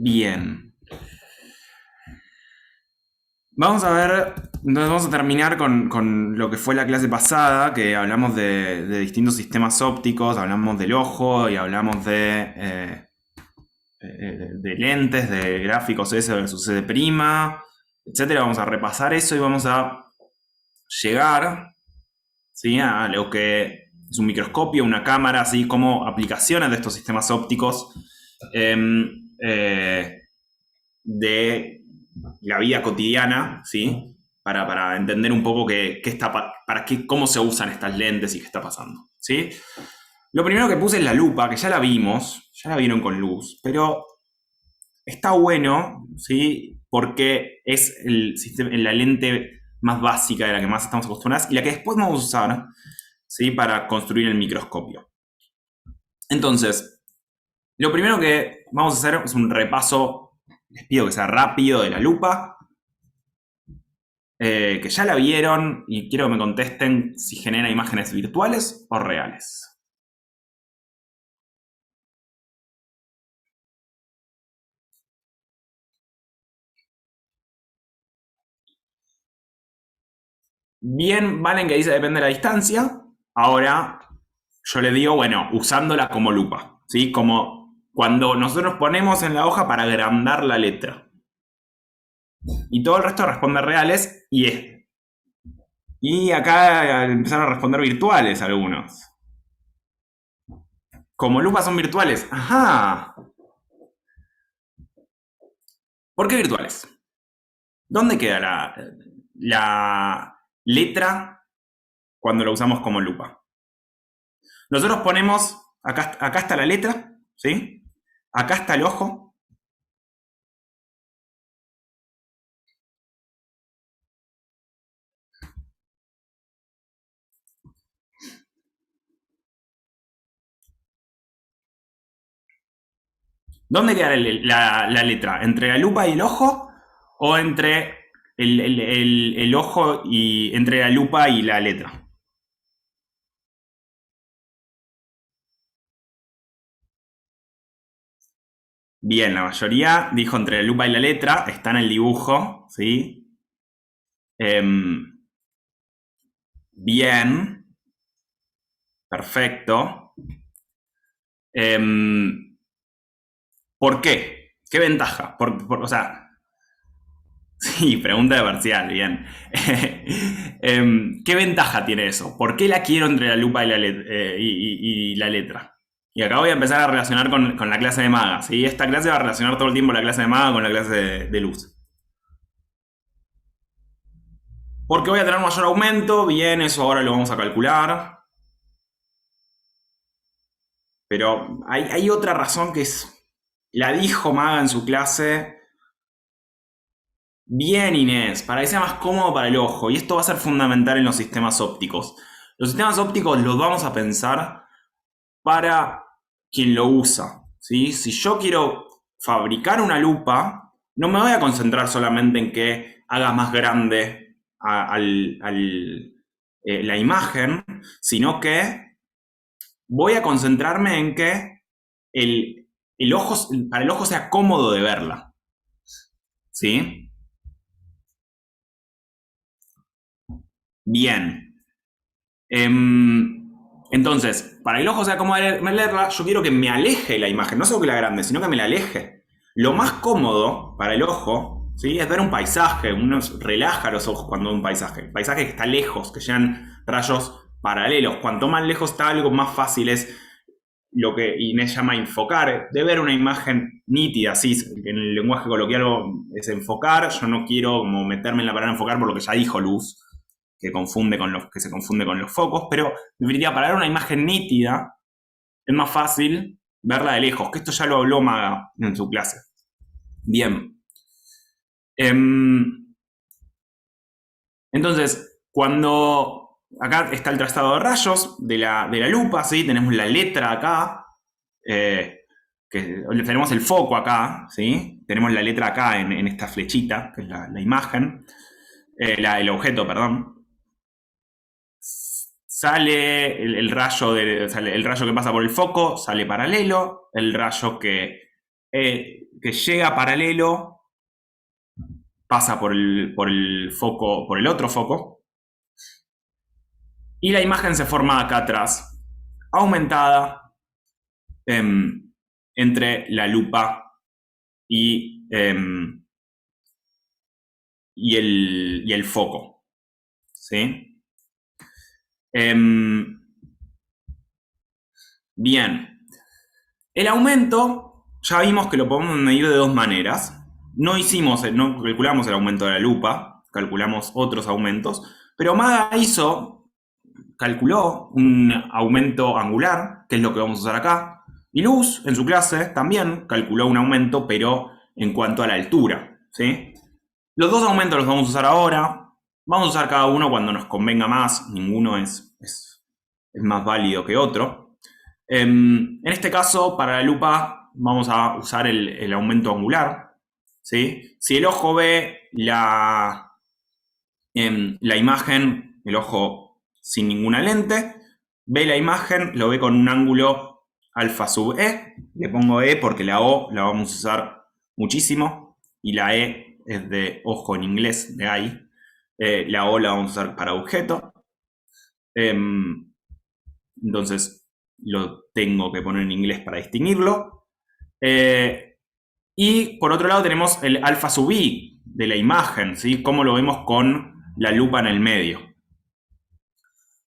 Bien. Vamos a ver, entonces vamos a terminar con lo que fue la clase pasada, que hablamos de distintos sistemas ópticos, hablamos del ojo y hablamos de lentes, de gráficos S versus C', etcétera. Vamos a repasar eso y vamos a llegar, ¿sí?, a lo que es un microscopio, una cámara, así como aplicaciones de estos sistemas ópticos de la vida cotidiana, ¿sí? Para entender un poco cómo se usan estas lentes y qué está pasando, ¿sí? Lo primero que puse es la lupa, que ya la vimos, ya la vieron con luz, pero está bueno, ¿sí? Porque es la lente más básica, de la que más estamos acostumbrados y la que después vamos a usar, ¿sí?, para construir el microscopio. Entonces, lo primero que vamos a hacer es un repaso, les pido que sea rápido, de la lupa, que ya la vieron y quiero que me contesten si genera imágenes virtuales o reales. Bien, Valen, que dice depende de la distancia. Ahora yo le digo, bueno, usándola como lupa, ¿sí? Como cuando nosotros ponemos en la hoja para agrandar la letra. Y todo el resto responde reales y acá empezaron a responder virtuales algunos. Como lupa son virtuales. Ajá. ¿Por qué virtuales? ¿Dónde queda la letra cuando la usamos como lupa? Nosotros ponemos, acá está la letra, ¿sí? Acá está el ojo. ¿Dónde queda la letra? ¿Entre la lupa y el ojo? ¿O entre el ojo y entre la lupa y la letra? Bien, la mayoría dijo entre la lupa y la letra. Está en el dibujo, ¿sí? Bien, perfecto. ¿Por qué? ¿Qué ventaja? O sea, sí, pregunta de parcial, bien. ¿Qué ventaja tiene eso? ¿Por qué la quiero entre la lupa y la letra? Y acá voy a empezar a relacionar con la clase de maga, ¿sí? Esta clase va a relacionar todo el tiempo la clase de maga con la clase de luz. Porque voy a tener mayor aumento, bien, eso ahora lo vamos a calcular. Pero hay otra razón que la dijo Maga en su clase. Bien, Inés, para que sea más cómodo para el ojo. Y esto va a ser fundamental en los sistemas ópticos. Los sistemas ópticos los vamos a pensar para quien lo usa, ¿sí? Si yo quiero fabricar una lupa, no me voy a concentrar solamente en que haga más grande la imagen, sino que voy a concentrarme en que el ojo, para el ojo sea cómodo de verla, ¿sí? Bien. Entonces, para que el ojo sea cómodo de leerla, yo quiero que me aleje la imagen, no solo que la agrande, sino que me la aleje. Lo más cómodo para el ojo, ¿sí?, es ver un paisaje. Uno relaja los ojos cuando ve un paisaje. El paisaje que está lejos, que llegan rayos paralelos. Cuanto más lejos está algo, más fácil es lo que Inés llama enfocar, de ver una imagen nítida, sí, en el lenguaje coloquial es enfocar. Yo no quiero como meterme en la palabra enfocar por lo que ya dijo Luz, que se confunde con los focos, pero en definitiva, para ver una imagen nítida es más fácil verla de lejos, que esto ya lo habló Maga en su clase. Bien. Entonces, cuando acá está el trazado de rayos de la lupa, ¿sí? Tenemos la letra acá, que tenemos el foco acá, ¿sí? Tenemos la letra acá en esta flechita, que es la imagen, el objeto, perdón. Sale el rayo el rayo que pasa por el foco, sale paralelo. El rayo que que llega paralelo, pasa por el foco, por el otro foco, y la imagen se forma acá atrás, aumentada entre la lupa y, y el foco. ¿Sí? Bien. El aumento, ya vimos que lo podemos medir de dos maneras. No calculamos el aumento de la lupa, calculamos otros aumentos, pero Maga calculó un aumento angular, que es lo que vamos a usar acá, y Luz, en su clase, también calculó un aumento, pero en cuanto a la altura, ¿sí? Los dos aumentos los vamos a usar ahora, vamos a usar cada uno cuando nos convenga más, ninguno es más válido que otro. En este caso, para la lupa, vamos a usar el aumento angular, ¿sí? Si el ojo ve la imagen, el ojo sin ninguna lente, ve la imagen, lo ve con un ángulo alfa sub e. Le pongo e porque la O la vamos a usar muchísimo y la E es de ojo en inglés, de eye. La O la vamos a usar para objeto. Entonces lo tengo que poner en inglés para distinguirlo. Y por otro lado tenemos el alfa sub i de la imagen, ¿sí? Cómo lo vemos con la lupa en el medio.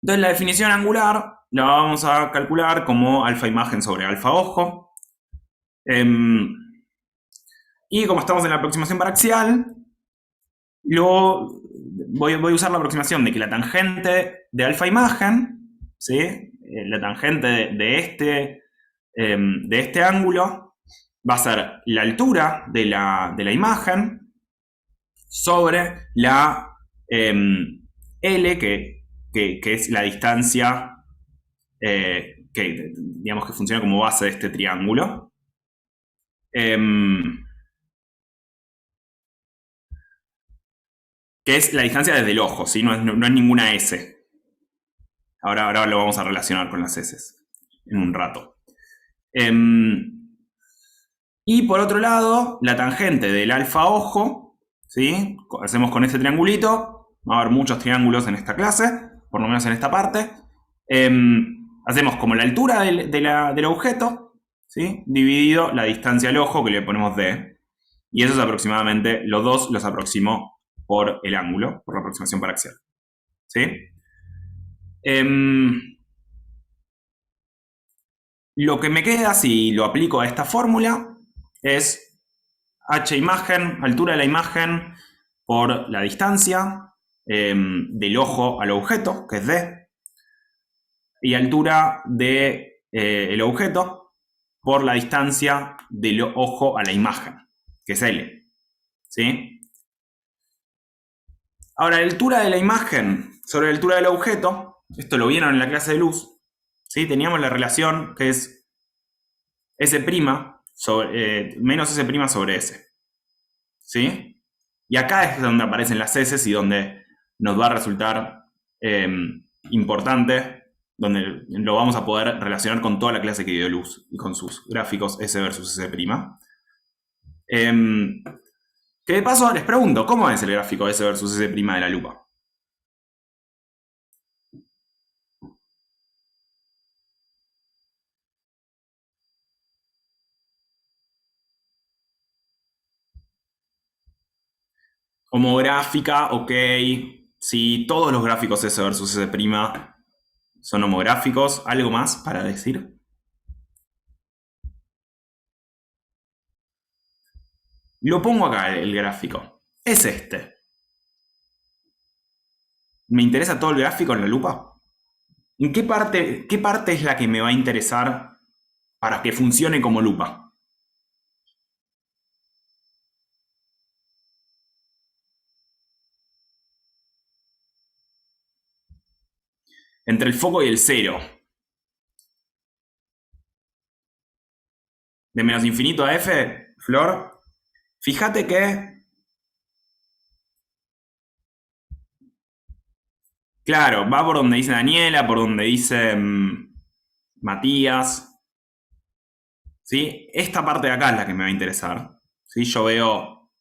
Entonces la definición angular la vamos a calcular como alfa imagen sobre alfa ojo. Y como estamos en la aproximación paraxial, voy a usar la aproximación de que la tangente de alfa imagen, ¿sí? La tangente de este ángulo va a ser la altura de la imagen sobre la L, que es la distancia que digamos que funciona como base de este triángulo. Que es la distancia desde el ojo, ¿sí? No es ninguna S. Ahora lo vamos a relacionar con las S en un rato. Y por otro lado, la tangente del alfa ojo, ¿sí? Hacemos con este triangulito. Va a haber muchos triángulos en esta clase, por lo menos en esta parte. Hacemos como la altura del objeto, ¿sí? Dividido la distancia al ojo, que le ponemos D. Y eso es aproximadamente, los dos los aproximo por el ángulo, por la aproximación paraxial. ¿Sí? Lo que me queda, si lo aplico a esta fórmula, es h imagen, altura de la imagen por la distancia del ojo al objeto, que es D, y altura del objeto por la distancia del ojo a la imagen, que es L. ¿Sí? Ahora, la altura de la imagen sobre la altura del objeto, esto lo vieron en la clase de luz, ¿sí? Teníamos la relación que es S' menos S' sobre S. ¿Sí? Y acá es donde aparecen las S y donde nos va a resultar importante, donde lo vamos a poder relacionar con toda la clase que dio luz y con sus gráficos S versus S'. Que de paso les pregunto, ¿cómo es el gráfico S versus S' de la lupa? Homográfica, ok. Si todos los gráficos S versus S' son homográficos, ¿algo más para decir? Lo pongo acá el gráfico. Es este. ¿Me interesa todo el gráfico en la lupa? ¿En qué parte es la que me va a interesar para que funcione como lupa? Entre el foco y el cero. De menos infinito a f, Flor. Fíjate que, claro, va por donde dice Daniela, por donde dice Matías. ¿sí? Esta parte de acá es la que me va a interesar, ¿sí? Yo veo...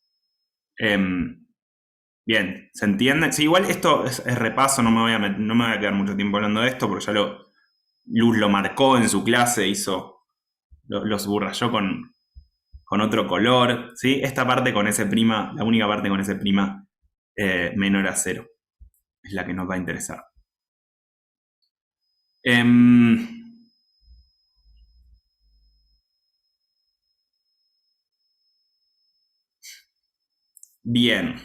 bien, ¿se entiende? Sí, igual esto es repaso, no me voy a quedar mucho tiempo hablando de esto, porque Luz lo marcó en su clase, lo subrayó con otro color, ¿sí? Esta parte con S', la única parte con S' menor a cero, es la que nos va a interesar. Bien.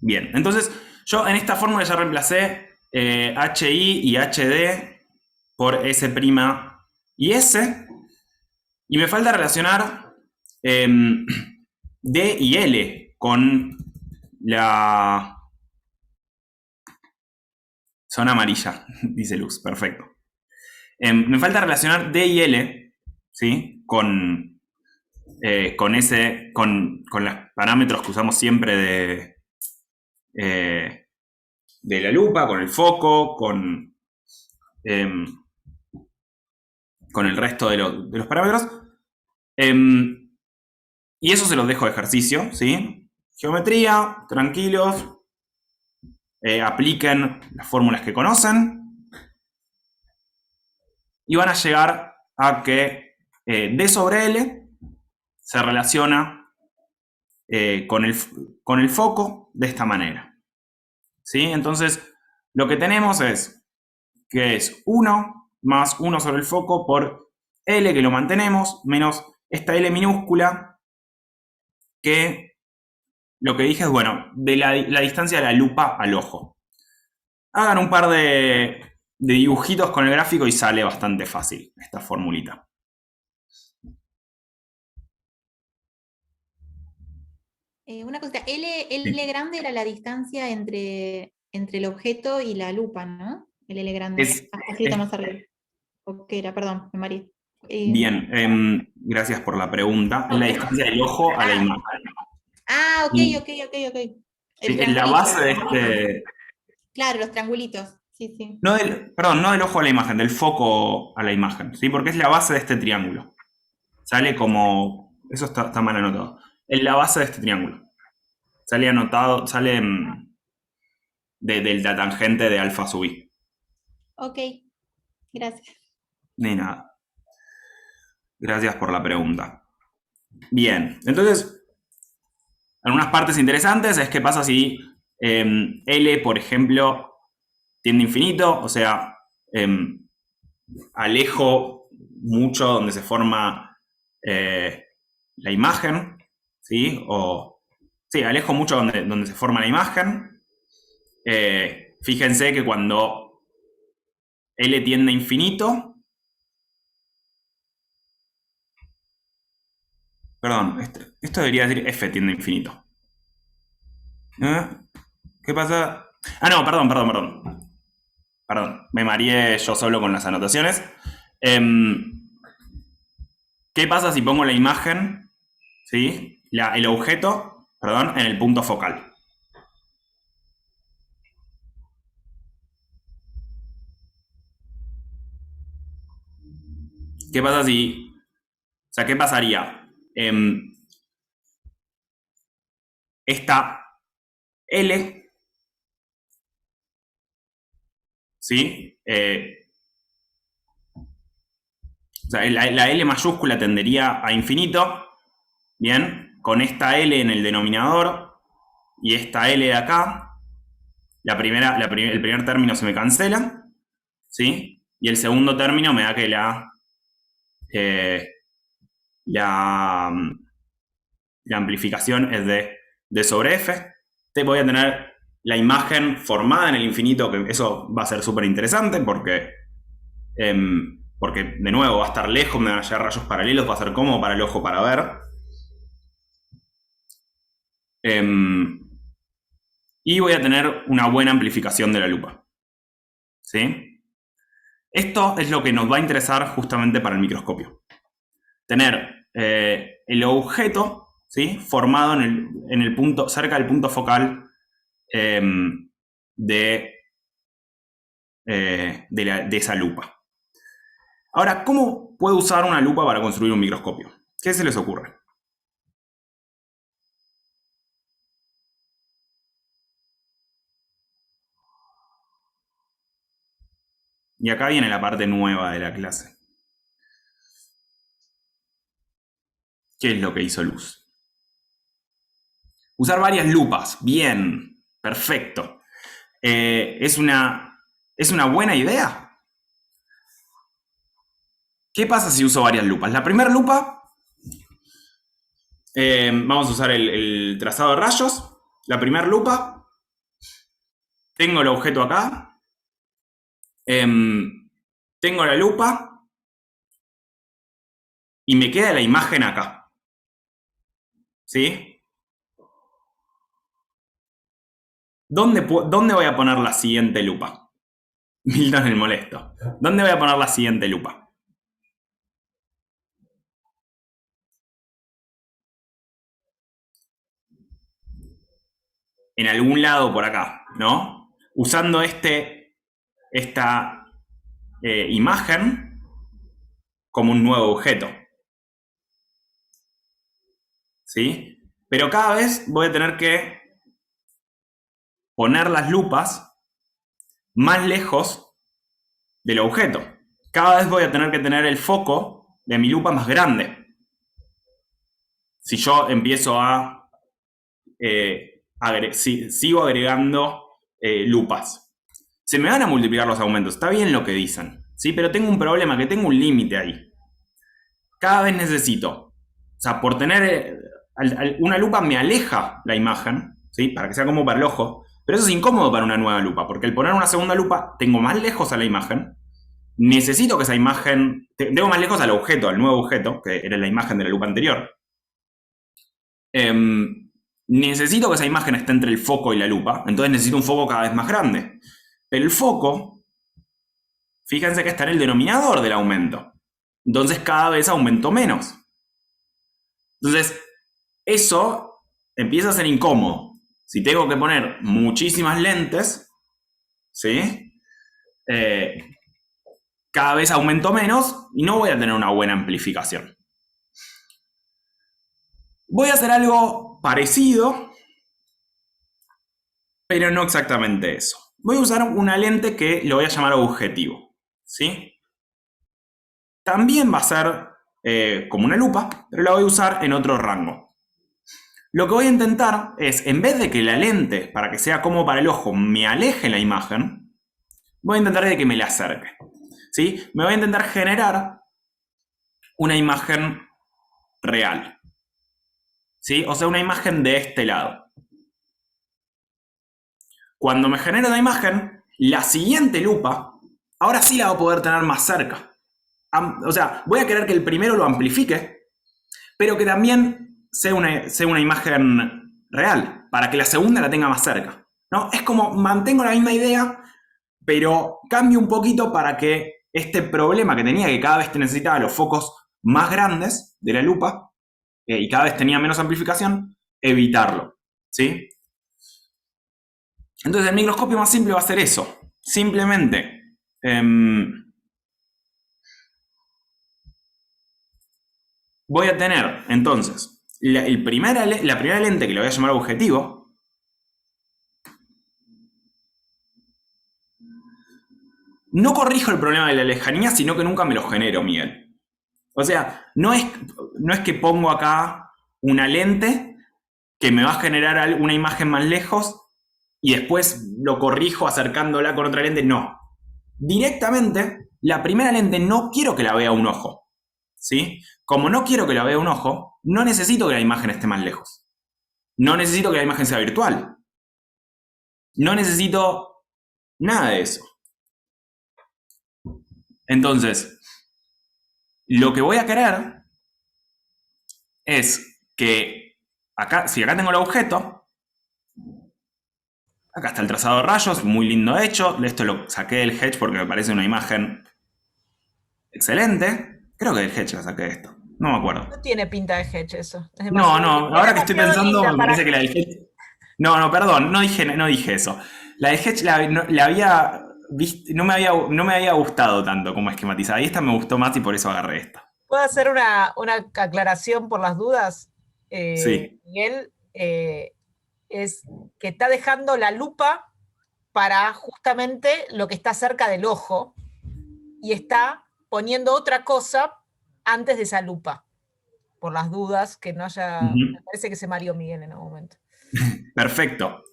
Bien, entonces yo en esta fórmula ya reemplacé HI y HD por S' y S, y me falta relacionar D y L con la zona amarilla, dice Luz, perfecto. Me falta relacionar D y L, ¿sí? Con los parámetros que usamos siempre de la lupa, con el foco, em, con el resto de los parámetros. Y eso se los dejo de ejercicio, ¿sí? Geometría, tranquilos, apliquen las fórmulas que conocen y van a llegar a que D sobre L se relaciona con el foco de esta manera, ¿sí? Entonces, lo que tenemos es que es 1 más 1 sobre el foco por L, que lo mantenemos, menos esta L minúscula, que lo que dije es, bueno, de la distancia de la lupa al ojo. Hagan un par de dibujitos con el gráfico y sale bastante fácil esta formulita. Una cosita, L Sí. grande era la distancia entre el objeto y la lupa, ¿no? El L grande. Es, Escrito es- más arriba. ¿O qué era? Perdón, me mareé. bien, gracias por la pregunta. Es la distancia del ojo a la Ah, imagen. ok, Y ok, ok, ok. El sí, en la triangulito. base de este... Claro, los triangulitos. Sí, sí. Perdón, no del ojo a la imagen, del foco a la imagen, ¿sí? Porque es la base de este triángulo. Sale como... Eso está mal anotado. Es la base de este triángulo. Sale anotado, sale de la tangente de alfa sub i. Ok, gracias. Ni nada. Gracias por la pregunta. Bien, entonces, algunas partes interesantes es qué pasa si L, por ejemplo, tiende a infinito, o sea, alejo mucho donde se forma la imagen, ¿sí? Sí, alejo mucho donde se forma la imagen. Fíjense que cuando L tiende a infinito, perdón, esto debería decir F tiende a infinito. ¿Eh? ¿Qué pasa? Ah, no, perdón. Perdón, me mareé yo solo con las anotaciones. Em, ¿Qué pasa si pongo la imagen, ¿sí? El objeto, perdón, en el punto focal? ¿Qué pasa si... O sea, ¿qué pasaría? Esta L, ¿sí? O sea, la L mayúscula tendería a infinito, ¿bien? Con esta L en el denominador y esta L de acá, el primer término se me cancela, ¿sí? Y el segundo término me da que eh, la, la amplificación es de D sobre F. Te voy a tener la imagen formada en el infinito, que eso va a ser súper interesante porque de nuevo va a estar lejos, me van a llegar rayos paralelos, va a ser cómodo para el ojo para ver. Y voy a tener una buena amplificación de la lupa. ¿Sí? Esto es lo que nos va a interesar justamente para el microscopio. Tener el objeto, ¿sí? Formado en el punto, cerca del punto focal de de esa lupa. Ahora, ¿cómo puedo usar una lupa para construir un microscopio? ¿Qué se les ocurre? Y acá viene la parte nueva de la clase. ¿Qué es lo que hizo Luz? Usar varias lupas. Bien, perfecto. ¿Es una buena idea? ¿Qué pasa si uso varias lupas? La primera lupa, vamos a usar el trazado de rayos. La primera lupa, tengo el objeto acá, tengo la lupa y me queda la imagen acá. ¿Sí? ¿Dónde voy a poner la siguiente lupa? Milton el molesto. ¿Dónde voy a poner la siguiente lupa? En algún lado por acá, ¿no? Usando esta imagen como un nuevo objeto. ¿Sí? Pero cada vez voy a tener que poner las lupas más lejos del objeto. Cada vez voy a tener que tener el foco de mi lupa más grande. Si yo empiezo a sigo agregando lupas. Se me van a multiplicar los aumentos, está bien lo que dicen, ¿sí? Pero tengo un problema, que tengo un límite ahí. Cada vez necesito, o sea, por tener una lupa me aleja la imagen, ¿sí? Para que sea como para el ojo, pero eso es incómodo para una nueva lupa, porque al poner una segunda lupa tengo más lejos a la imagen, necesito que esa imagen, tengo más lejos al objeto, al nuevo objeto, que era la imagen de la lupa anterior. Necesito que esa imagen esté entre el foco y la lupa, entonces necesito un foco cada vez más grande. Pero el foco, fíjense que está en el denominador del aumento. Entonces cada vez aumento menos. Entonces, eso empieza a ser incómodo. Si tengo que poner muchísimas lentes, ¿sí? Cada vez aumento menos y no voy a tener una buena amplificación. Voy a hacer algo parecido, pero no exactamente eso. Voy a usar una lente que lo voy a llamar objetivo, ¿sí? También va a ser como una lupa, pero la voy a usar en otro rango. Lo que voy a intentar es, en vez de que la lente, para que sea como para el ojo, me aleje la imagen, voy a intentar de que me la acerque, ¿sí? Me voy a intentar generar una imagen real, ¿sí? O sea, una imagen de este lado. Cuando me genere la imagen, la siguiente lupa, ahora sí la voy a poder tener más cerca. O sea, voy a querer que el primero lo amplifique, pero que también sea una imagen real, para que la segunda la tenga más cerca, ¿no? Es como mantengo la misma idea, pero cambio un poquito para que este problema que tenía, que cada vez te necesitaba los focos más grandes de la lupa, y cada vez tenía menos amplificación, evitarlo, ¿sí? Entonces el microscopio más simple va a ser eso. Simplemente voy a tener entonces la primera lente que le voy a llamar objetivo. No corrijo el problema de la lejanía, sino que nunca me lo genero, Miguel. O sea, no es que pongo acá una lente que me va a generar una imagen más lejos y después lo corrijo acercándola con otra lente. No. Directamente, la primera lente no quiero que la vea un ojo, ¿sí? Como no quiero que la vea un ojo, no necesito que la imagen esté más lejos. No necesito que la imagen sea virtual. No necesito nada de eso. Entonces, lo que voy a querer es que acá, si acá tengo el objeto, acá está el trazado de rayos, muy lindo hecho. Esto lo saqué del Hedge porque me parece una imagen excelente. Creo que del Hedge la saqué esto. No me acuerdo. No tiene pinta de Hedge eso. Es No, demasiado- ahora que estoy demasiado pensando, linda me para- parece que la del Hedge. No, perdón, no dije eso. La del Hedge la había no me había gustado tanto como esquematizada. Y esta me gustó más y por eso agarré esta. ¿Puedo hacer una aclaración por las dudas? Sí. Miguel, es que está dejando la lupa para justamente lo que está cerca del ojo y está poniendo otra cosa antes de esa lupa, por las dudas, que no haya... Ujú. Me parece que se mareó Miguel en algún momento. Perfecto.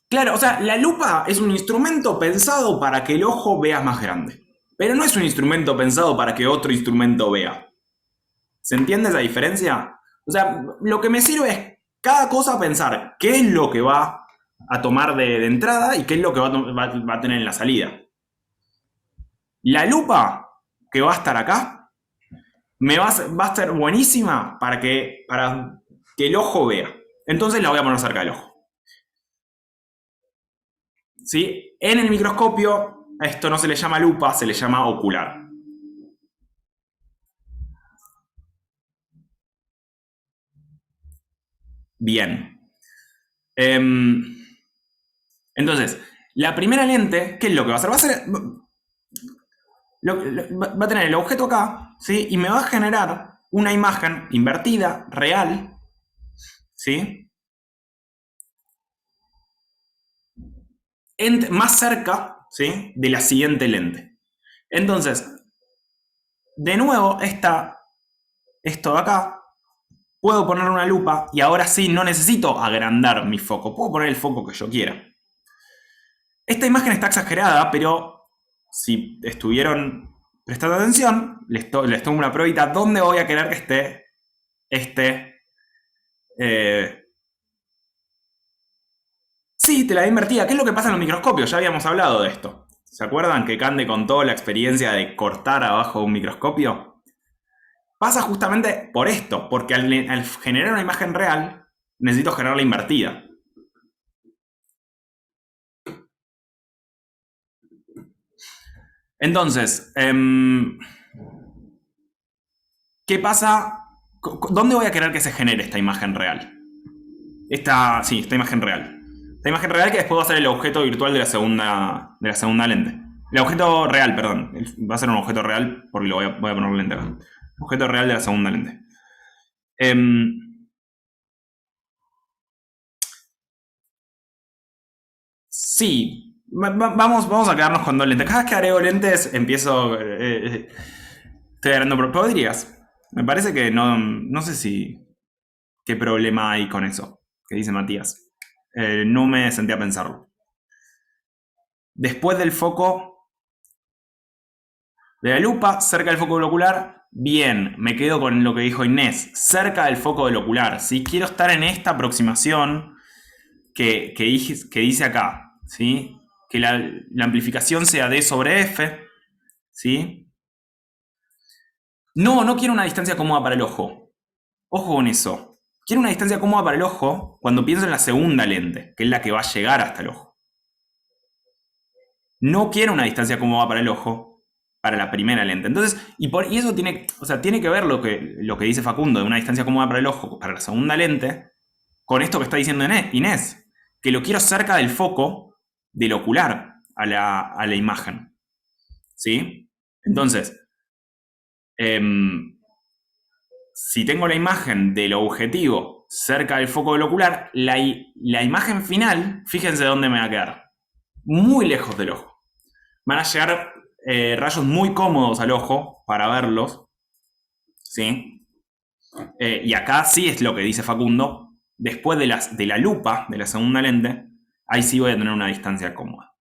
Claro, o sea, la lupa es un instrumento pensado para que el ojo vea más grande. Pero no es un instrumento pensado para que otro instrumento vea. ¿Se entiende esa diferencia? O sea, lo que me sirve es cada cosa pensar qué es lo que va a tomar de entrada y qué es lo que va a tener en la salida. La lupa que va a estar acá va a estar buenísima para que el ojo vea. Entonces la voy a poner cerca del ojo. ¿Sí? En el microscopio a esto no se le llama lupa, se le llama ocular. Bien. Entonces, la primera lente, ¿qué es lo que va a hacer? Va a tener el objeto acá, ¿sí? Y me va a generar una imagen invertida, real, ¿sí? Más cerca, ¿sí? De la siguiente lente. Entonces, de nuevo, esto de acá, puedo poner una lupa y ahora sí no necesito agrandar mi foco. Puedo poner el foco que yo quiera. Esta imagen está exagerada, pero si estuvieron prestando atención, les tomo una probita. ¿Dónde voy a querer que esté este? Sí, te la invertida. ¿Qué es lo que pasa en los microscopios? Ya habíamos hablado de esto. ¿Se acuerdan que Cande contó la experiencia de cortar abajo de un microscopio? Pasa justamente por esto, porque al generar una imagen real, necesito generarla invertida. Entonces, ¿qué pasa? ¿Dónde voy a querer que se genere esta imagen real? Esta imagen real. Esta imagen real que después va a ser el objeto virtual de la segunda lente. El objeto real, perdón. Va a ser un objeto real porque voy a poner lente acá. Objeto real de la segunda lente. Sí. Vamos a quedarnos con dos lentes. Cada vez que agrego lentes empiezo... estoy agarrando... ¿Podrías? Me parece que no sé si... ¿Qué problema hay con eso? Que dice Matías. No me senté a pensarlo. Después del foco de la lupa, cerca del foco del ocular, bien, me quedo con lo que dijo Inés, cerca del foco del ocular. ¿Sí? Quiero estar en esta aproximación que dice acá, ¿sí? Que la amplificación sea D sobre F, ¿sí? No quiero una distancia cómoda para el ojo. Ojo con eso. Quiero una distancia cómoda para el ojo cuando pienso en la segunda lente, que es la que va a llegar hasta el ojo. No quiero una distancia cómoda para el ojo para la primera lente. Entonces, y eso tiene que ver lo que dice Facundo de una distancia cómoda para el ojo para la segunda lente con esto que está diciendo Inés, que lo quiero cerca del foco del ocular a la imagen. ¿Sí? Entonces, si tengo la imagen del objetivo cerca del foco del ocular, la imagen final, fíjense dónde me va a quedar. Muy lejos del ojo. Van a llegar rayos muy cómodos al ojo para verlos. ¿Sí? Y acá sí es lo que dice Facundo. Después de la lupa, de la segunda lente, ahí sí voy a tener una distancia cómoda.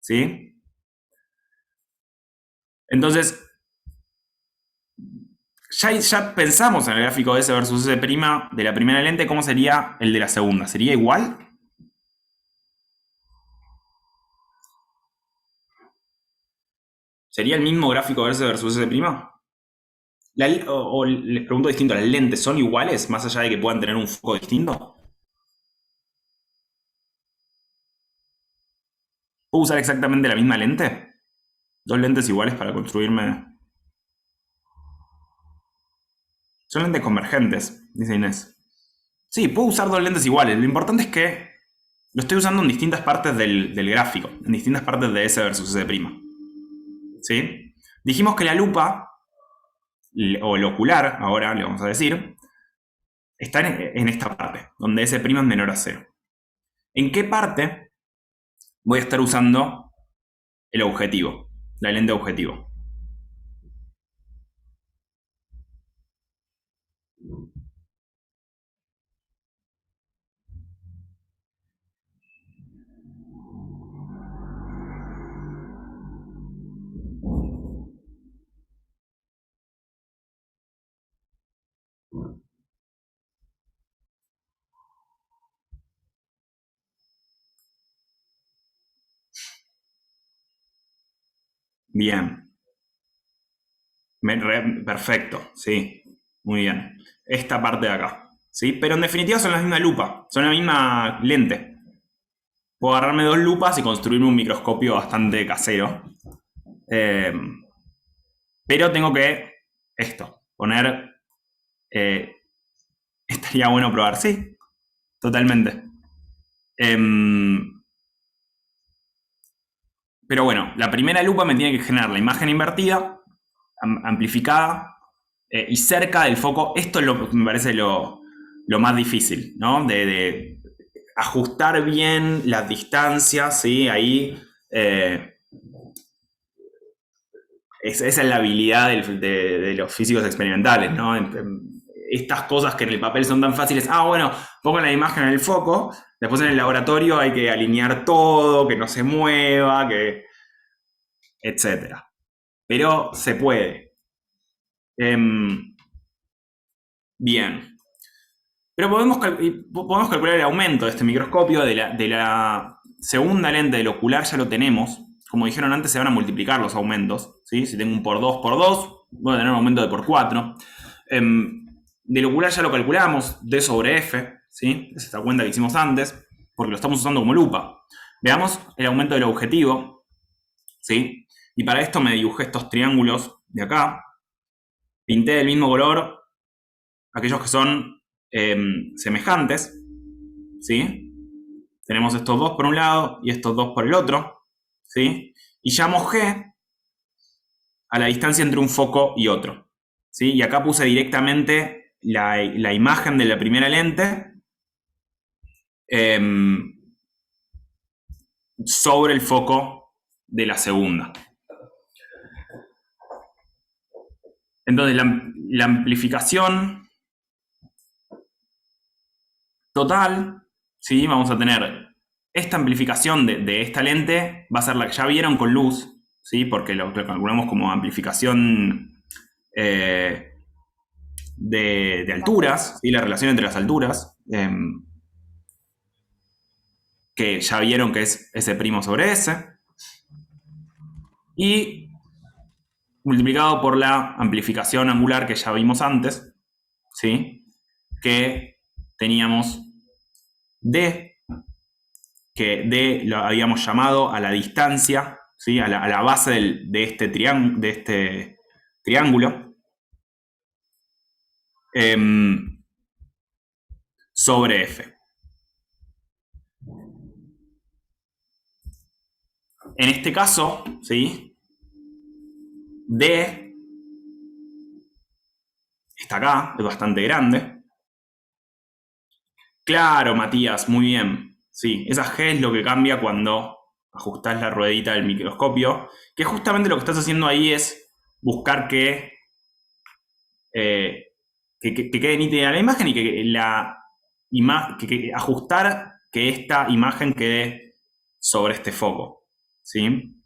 ¿Sí? Entonces, ya pensamos en el gráfico S versus S' de la primera lente, ¿cómo sería el de la segunda? ¿Sería igual? ¿Sería el mismo gráfico S versus S'? O les pregunto distinto, ¿las lentes son iguales más allá de que puedan tener un foco distinto? ¿Puedo usar exactamente la misma lente? ¿Dos lentes iguales para construirme? Son lentes convergentes, dice Inés. Sí, puedo usar dos lentes iguales. Lo importante es que lo estoy usando en distintas partes del gráfico, en distintas partes de S versus S'. ¿Sí? Dijimos que la lupa, o el ocular, ahora le vamos a decir, está en esta parte, donde S' es menor a 0. ¿En qué parte voy a estar usando el objetivo, la lente objetivo? Bien. Perfecto, sí. Muy bien. Esta parte de acá. ¿Sí? Pero en definitiva son la misma lupa, son la misma lente. Puedo agarrarme 2 lupas y construirme un microscopio bastante casero. Pero tengo que, poner... estaría bueno probar, sí. Totalmente. Pero bueno, la primera lupa me tiene que generar la imagen invertida, amplificada y cerca del foco. Esto es me parece lo más difícil, ¿no? De ajustar bien las distancias, ¿sí? Ahí esa es la habilidad de los físicos experimentales, ¿no? Estas cosas que en el papel son tan fáciles. Bueno, pongo la imagen en el foco, después en el laboratorio hay que alinear todo, que no se mueva, etcétera. Pero se puede. Bien. Pero podemos calcular el aumento de este microscopio. De la segunda lente del ocular ya lo tenemos. Como dijeron antes, se van a multiplicar los aumentos, ¿sí? Si tengo un por 2 por 2, voy a tener un aumento de por 4. Del ocular ya lo calculamos, D sobre F, ¿sí? Es esta cuenta que hicimos antes, porque lo estamos usando como lupa. Veamos el aumento del objetivo, ¿sí? Y para esto me dibujé estos triángulos de acá. Pinté del mismo color aquellos que son semejantes, ¿sí? Tenemos estos dos por un lado y estos dos por el otro, ¿sí? Y llamo G a la distancia entre un foco y otro, ¿sí? Y acá puse directamente la imagen de la primera lente sobre el foco de la segunda. Entonces la amplificación total, ¿sí? Vamos a tener esta amplificación de esta lente, va a ser la que ya vieron con luz, ¿sí? Porque lo calculamos como amplificación de alturas, ¿sí? La relación entre las alturas, que ya vieron que es S' sobre S, y multiplicado por la amplificación angular que ya vimos antes, ¿sí? Que teníamos D, que D lo habíamos llamado a la distancia, ¿sí? a la base de este triángulo, sobre F. En este caso, ¿sí? D está acá, es bastante grande. Claro, Matías, muy bien. Sí, esa G es lo que cambia cuando ajustás la ruedita del microscopio, que justamente lo que estás haciendo ahí es buscar que quede nítida la imagen y que ajustar que esta imagen quede sobre este foco, ¿sí?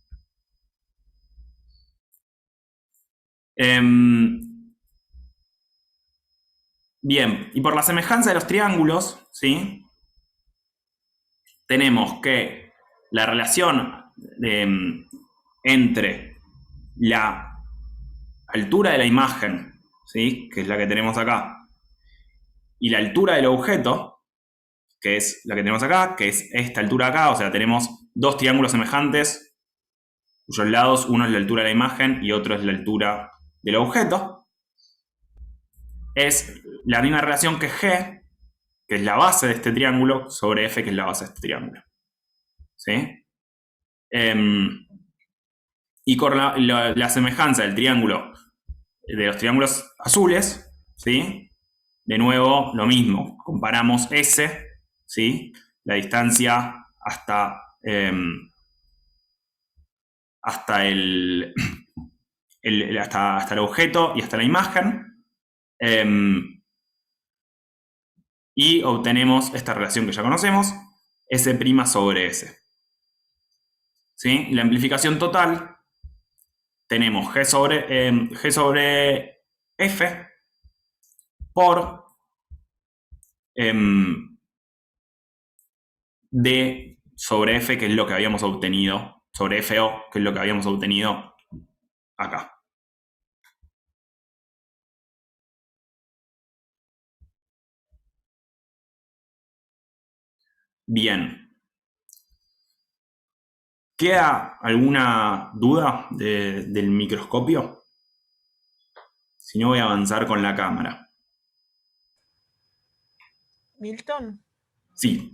Bien, y por la semejanza de los triángulos, ¿sí? Tenemos que la relación entre la altura de la imagen, ¿sí? Que es la que tenemos acá, y la altura del objeto, que es la que tenemos acá, que es esta altura acá, o sea, tenemos dos triángulos semejantes, cuyos lados, uno es la altura de la imagen y otro es la altura del objeto. Es la misma relación que G que es la base de este triángulo, sobre F, que es la base de este triángulo. ¿Sí? Y con la semejanza del triángulo, de los triángulos azules, ¿sí? De nuevo, lo mismo. Comparamos S, ¿sí? La distancia hasta hasta el objeto y hasta la imagen. Y obtenemos esta relación que ya conocemos, S' sobre S. ¿Sí? La amplificación total, tenemos G sobre F por D sobre F, que es lo que habíamos obtenido, sobre FO, que es lo que habíamos obtenido acá. Bien. ¿Queda alguna duda del microscopio? Si no, voy a avanzar con la cámara. Milton, Sí,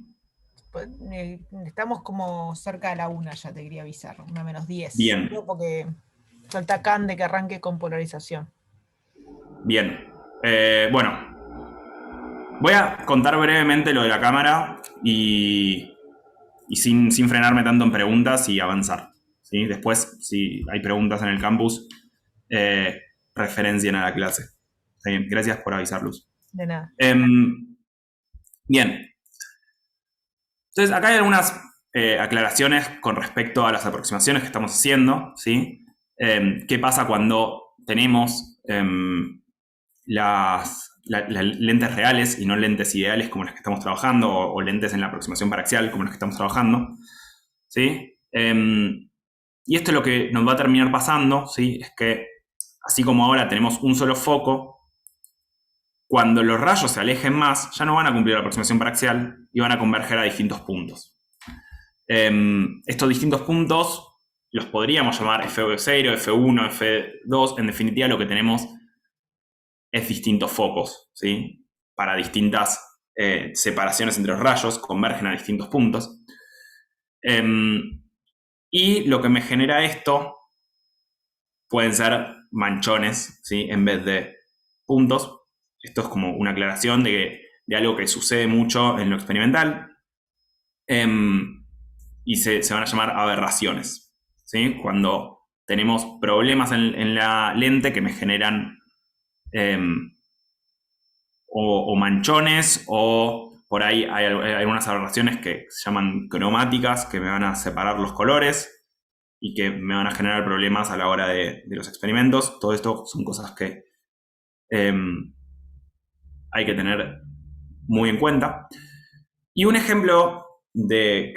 pues, estamos como cerca de la 1, ya te quería avisar, 1:10. Bien. Creo porque falta Can de que arranque con polarización. bien. Bueno, voy a contar brevemente lo de la cámara y sin frenarme tanto en preguntas y avanzar. ¿Sí? Después, si hay preguntas en el campus, referencien a la clase. Bien, gracias por avisar, Luz. De nada. Bien. Entonces, acá hay algunas aclaraciones con respecto a las aproximaciones que estamos haciendo, ¿sí? ¿Qué pasa cuando tenemos las lentes reales y no lentes ideales como las que estamos trabajando, o lentes en la aproximación paraxial como las que estamos trabajando? ¿Sí? Y esto es lo que nos va a terminar pasando, ¿sí? Es que, así como ahora tenemos un solo foco, cuando los rayos se alejen más, ya no van a cumplir la aproximación paraxial y van a converger a distintos puntos. Estos distintos puntos los podríamos llamar F0, F1, F2. En definitiva, lo que tenemos es distintos focos, ¿sí? Para distintas separaciones entre los rayos, convergen a distintos puntos. Y lo que me genera esto pueden ser manchones, ¿sí? En vez de puntos. Esto es como una aclaración de algo que sucede mucho en lo experimental. Y se van a llamar aberraciones, ¿sí? Cuando tenemos problemas en la lente que me generan o manchones, o por ahí hay algunas aberraciones que se llaman cromáticas, que me van a separar los colores y que me van a generar problemas a la hora de los experimentos. Todo esto son cosas que hay que tener muy en cuenta. Y un ejemplo de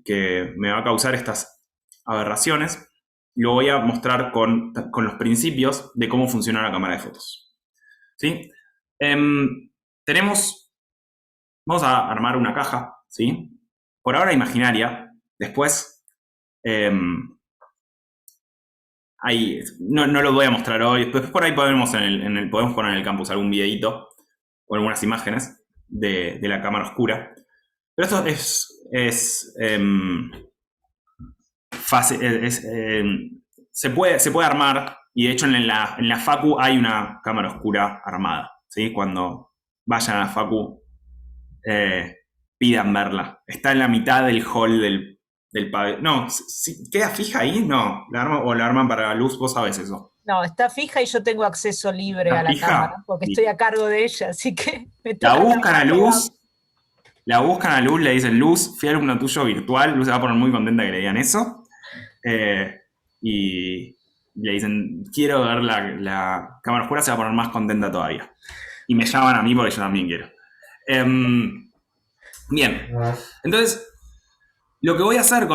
que me va a causar estas aberraciones lo voy a mostrar con los principios de cómo funciona la cámara de fotos. ¿Sí? Vamos a armar una caja, ¿sí? Por ahora imaginaria. Después, no lo voy a mostrar hoy. Después por ahí podemos poner en el campus algún videito o algunas imágenes de la cámara oscura. Pero esto es fácil, se puede armar, y de hecho en la facu hay una cámara oscura armada, ¿sí? Cuando vayan a la facu, pidan verla. Está en la mitad del hall del pabellón. No, ¿queda fija ahí? No, la arman para la luz, vos sabés eso. No, está fija y yo tengo acceso libre ¿Está a la fija? cámara, porque Sí. estoy a cargo de ella, así que me La toca buscan a la Luz. La buscan a Luz, le dicen: Luz, fui alumno tuyo virtual. Luz se va a poner muy contenta que le digan eso. Y le dicen: quiero ver la cámara oscura. Se va a poner más contenta todavía. Y me llaman a mí porque yo también quiero. Bien. Entonces, lo que voy a hacer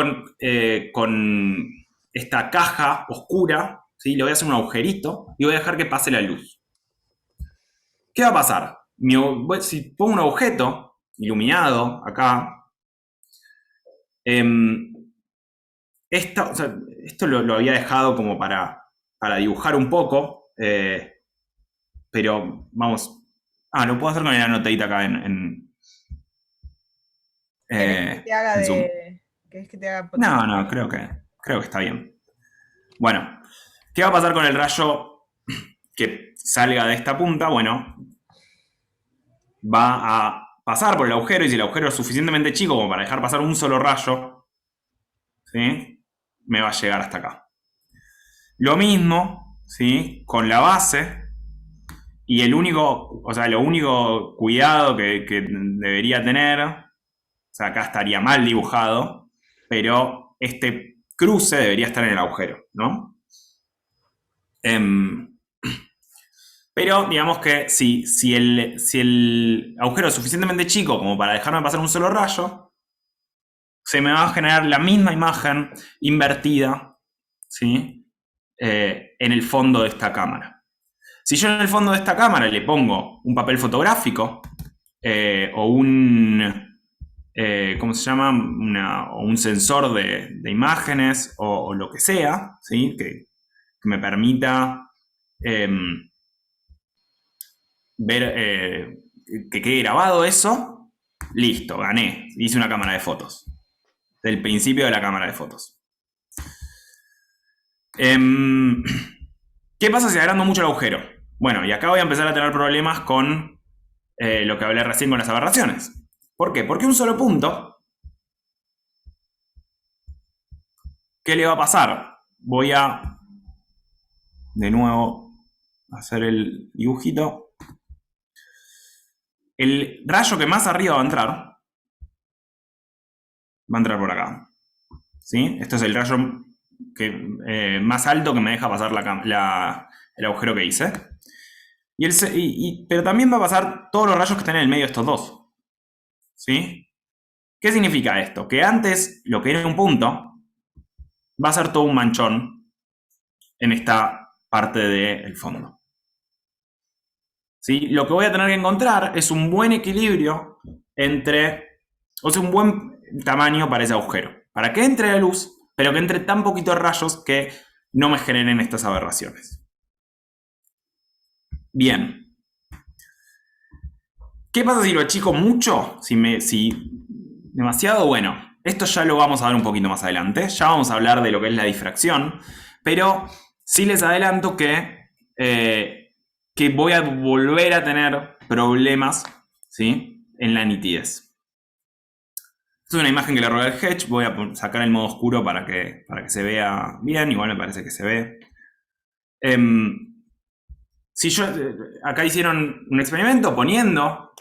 con esta caja oscura, ¿sí? Le voy a hacer un agujerito y voy a dejar que pase la luz. ¿Qué va a pasar? Si pongo un objeto iluminado acá, esto lo había dejado como para dibujar un poco, pero vamos. Lo puedo hacer con el annotate acá en ¿Querés que te haga en Zoom. ¿Querés que te haga No, creo que está bien. Bueno, ¿qué va a pasar con el rayo que salga de esta punta? Bueno, va a pasar por el agujero y si el agujero es suficientemente chico como para dejar pasar un solo rayo, ¿sí? Me va a llegar hasta acá. Lo mismo, ¿sí? Con la base y lo único cuidado que debería tener, o sea, acá estaría mal dibujado, pero este cruce debería estar en el agujero, ¿no? Pero digamos que si el agujero es suficientemente chico como para dejarme pasar un solo rayo, se me va a generar la misma imagen invertida, ¿sí? En el fondo de esta cámara. Si yo en el fondo de esta cámara le pongo un papel fotográfico o ¿cómo se llama? O un sensor de imágenes o lo que sea, ¿sí? Que me permita ver que quede grabado eso, listo, gané. Hice una cámara de fotos. Del principio de la cámara de fotos. ¿Qué pasa si agrando mucho el agujero? Bueno, y acá voy a empezar a tener problemas con lo que hablé recién con las aberraciones. ¿Por qué? Porque un solo punto, ¿qué le va a pasar? Voy a, de nuevo, hacer el dibujito. El rayo que más arriba va a entrar por acá. ¿Sí? Esto es el rayo más alto que me deja pasar el agujero que hice. Pero también va a pasar todos los rayos que estén en el medio de estos dos. ¿Sí? ¿Qué significa esto? Que antes lo que era un punto va a ser todo un manchón en esta parte del fondo. ¿Sí? Lo que voy a tener que encontrar es un buen equilibrio un buen tamaño para ese agujero. Para que entre la luz, pero que entre tan poquitos rayos que no me generen estas aberraciones. Bien. ¿Qué pasa si lo achico mucho? Si demasiado, bueno, esto ya lo vamos a ver un poquito más adelante. Ya vamos a hablar de lo que es la difracción. Pero sí les adelanto que voy a volver a tener problemas, ¿sí? En la nitidez. Esta es una imagen que le robé al Hedge. Voy a sacar el modo oscuro para que se vea bien. Igual me parece que se ve. Acá hicieron un experimento poniendo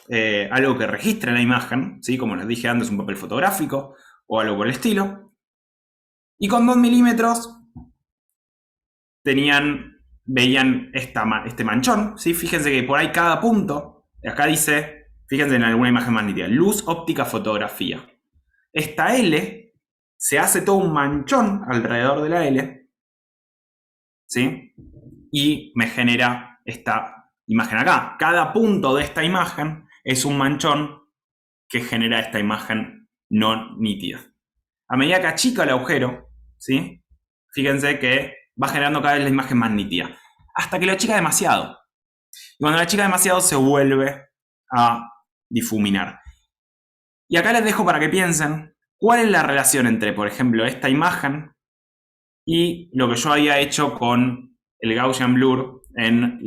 algo que registre la imagen, ¿sí? Como les dije antes, un papel fotográfico o algo por el estilo. Y con 2 milímetros veían este manchón, ¿sí? Fíjense que por ahí cada punto, acá dice, fíjense en alguna imagen más nítida, luz, óptica, fotografía. Esta L se hace todo un manchón alrededor de la L, ¿sí? Y me genera esta imagen acá. Cada punto de esta imagen es un manchón que genera esta imagen no nítida. A medida que achica el agujero, ¿sí? Fíjense que va generando cada vez la imagen más nítida. Hasta que lo achica demasiado. Y cuando lo achica demasiado se vuelve a difuminar. Y acá les dejo para que piensen cuál es la relación entre, por ejemplo, esta imagen y lo que yo había hecho con el Gaussian Blur en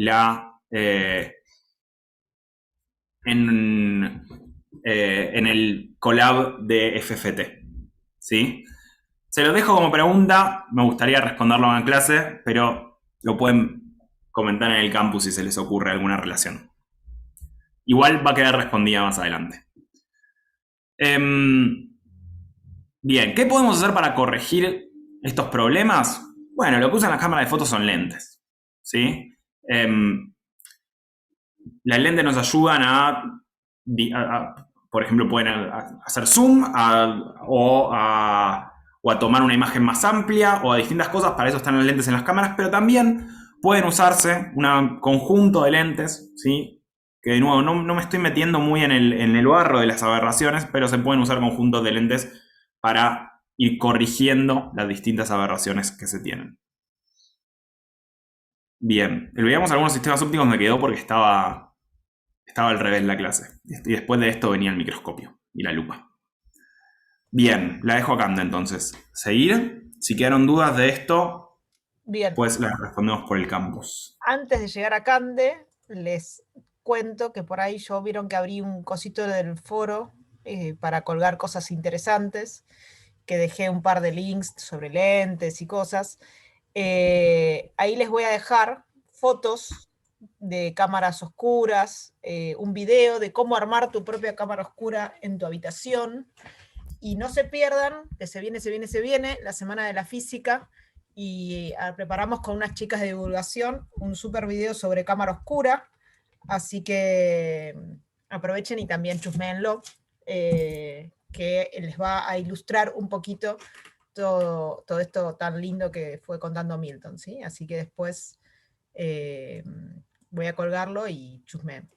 el collab de FFT. ¿Sí? Se lo dejo como pregunta, me gustaría responderlo en clase, pero lo pueden comentar en el campus si se les ocurre alguna relación. Igual va a quedar respondida más adelante. Bien, ¿qué podemos hacer para corregir estos problemas? Bueno, lo que usan las cámaras de fotos son lentes, ¿sí? Las lentes nos ayudan por ejemplo, pueden hacer zoom o a tomar una imagen más amplia o a distintas cosas. Para eso están las lentes en las cámaras, pero también pueden usarse un conjunto de lentes, ¿sí? Que de nuevo no me estoy metiendo muy en el barro de las aberraciones, pero se pueden usar conjuntos de lentes para ir corrigiendo las distintas aberraciones que se tienen. Bien, el veíamos algunos sistemas ópticos me quedó porque estaba al revés la clase. Y después de esto venía el microscopio y la lupa. Bien, la dejo acá entonces. Seguir. Si quedaron dudas de esto, Bien, pues las respondemos por el campus. antes de llegar a Cande, les cuento que por ahí yo vieron que abrí un cosito del foro para colgar cosas interesantes, que dejé un par de links sobre lentes y cosas. Ahí les voy a dejar fotos de cámaras oscuras, un video de cómo armar tu propia cámara oscura en tu habitación. Y no se pierdan, que se viene la Semana de la Física y preparamos con unas chicas de divulgación un super video sobre cámara oscura, así que aprovechen y también chusméenlo, que les va a ilustrar un poquito todo esto tan lindo que fue contando Milton, ¿sí? Así que después voy a colgarlo y chusmeen.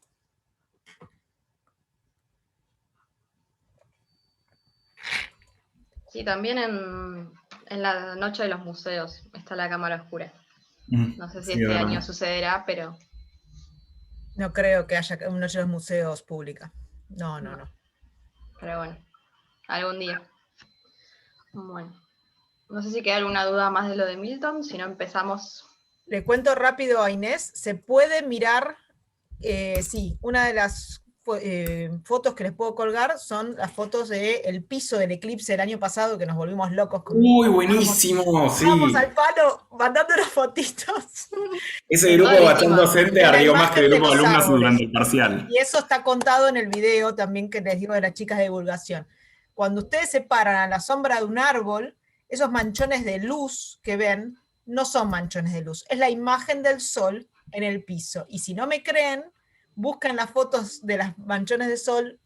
Sí, también en la noche de los museos está la cámara oscura. No sé si Sí, este verdad. año sucederá, pero No creo que haya una noche de los museos pública. No. pero bueno, algún día. Bueno, no sé si queda alguna duda más de lo de Milton, si no empezamos. Le cuento rápido a Inés, se puede mirar, sí, una de las fotos que les puedo colgar son las fotos del piso del eclipse del año pasado, que nos volvimos locos con Uy, buenísimo, Vamos sí. al palo mandando los fotitos Ese grupo Todos lo bastante hicimos. docente de la ardió más que imagen el de grupo de los alumnos árboles. durante el parcial. Y eso está contado en el video también que les digo de las chicas de divulgación. Cuando ustedes se paran a la sombra de un árbol, esos manchones de luz que ven no son manchones de luz, es la imagen del sol en el piso. Y si no me creen, buscan las fotos de las manchones de sol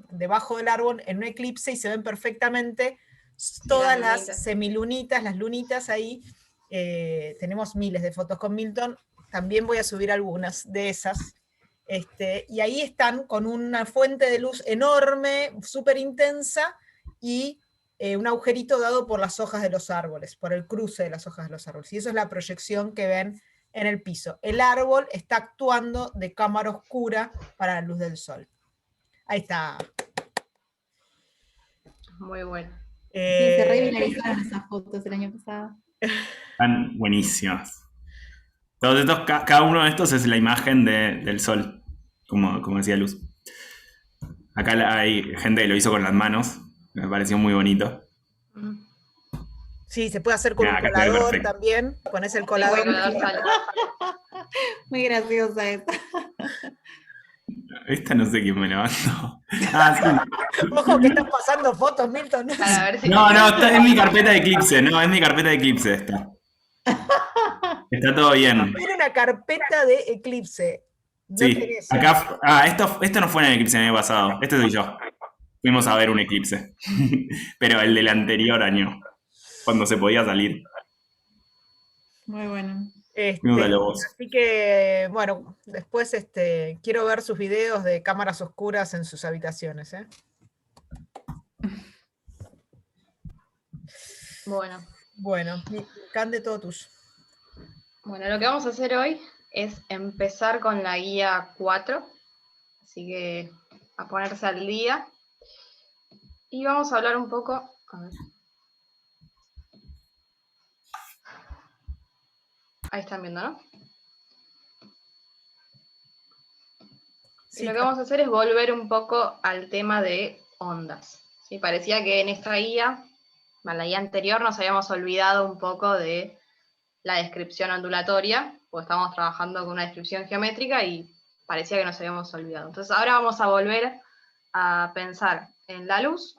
debajo del árbol en un eclipse y se ven perfectamente todas las lunitas. semilunitas, las lunitas ahí. Tenemos miles de fotos con Milton, también voy a subir algunas de esas. Y ahí están con una fuente de luz enorme, súper intensa, y un agujerito dado por las hojas de los árboles, por el cruce de las hojas de los árboles. Y eso es la proyección que ven en el piso. El árbol está actuando de cámara oscura para la luz del sol. Ahí está. Muy bueno. Sí, se Eh, reviralizaron esas fotos el año pasado. Están buenísimas. Todos estos, cada uno de estos es la imagen del sol, como decía Luz. Acá hay gente que lo hizo con las manos, me pareció muy bonito. Mm. sí, se puede hacer con un Acá se ve colador perfecto. también. Pones el Sí, colador. porque el colador sale. Muy graciosa esta. Esta no sé quién me la mandó. Ah, sí. Ojo que estás pasando fotos, Milton. Para ver si No, está en mi carpeta de Eclipse, no, es mi carpeta de Eclipse esta. Está todo bien. Tiene una carpeta de eclipse. No Sí, tenés. acá, esto no fue en el eclipse el año pasado, este soy yo. Fuimos a ver un eclipse, pero el del anterior año, cuando se podía salir. Muy bueno. Fuimos a Lobos. Así que, bueno, después quiero ver sus videos de cámaras oscuras en sus habitaciones. Bueno, Bueno, Cande, todo tuyo. bueno, lo que vamos a hacer hoy es empezar con la guía 4, así que a ponerse al día. Y vamos a hablar un poco, a ver. Ahí están viendo, ¿no? Sí, Y lo que vamos a hacer es volver un poco al tema de ondas. ¿Sí? Parecía que en esta guía, en la guía anterior, nos habíamos olvidado un poco de la descripción ondulatoria, porque estábamos trabajando con una descripción geométrica y parecía que nos habíamos olvidado. Entonces ahora vamos a volver a pensar en la luz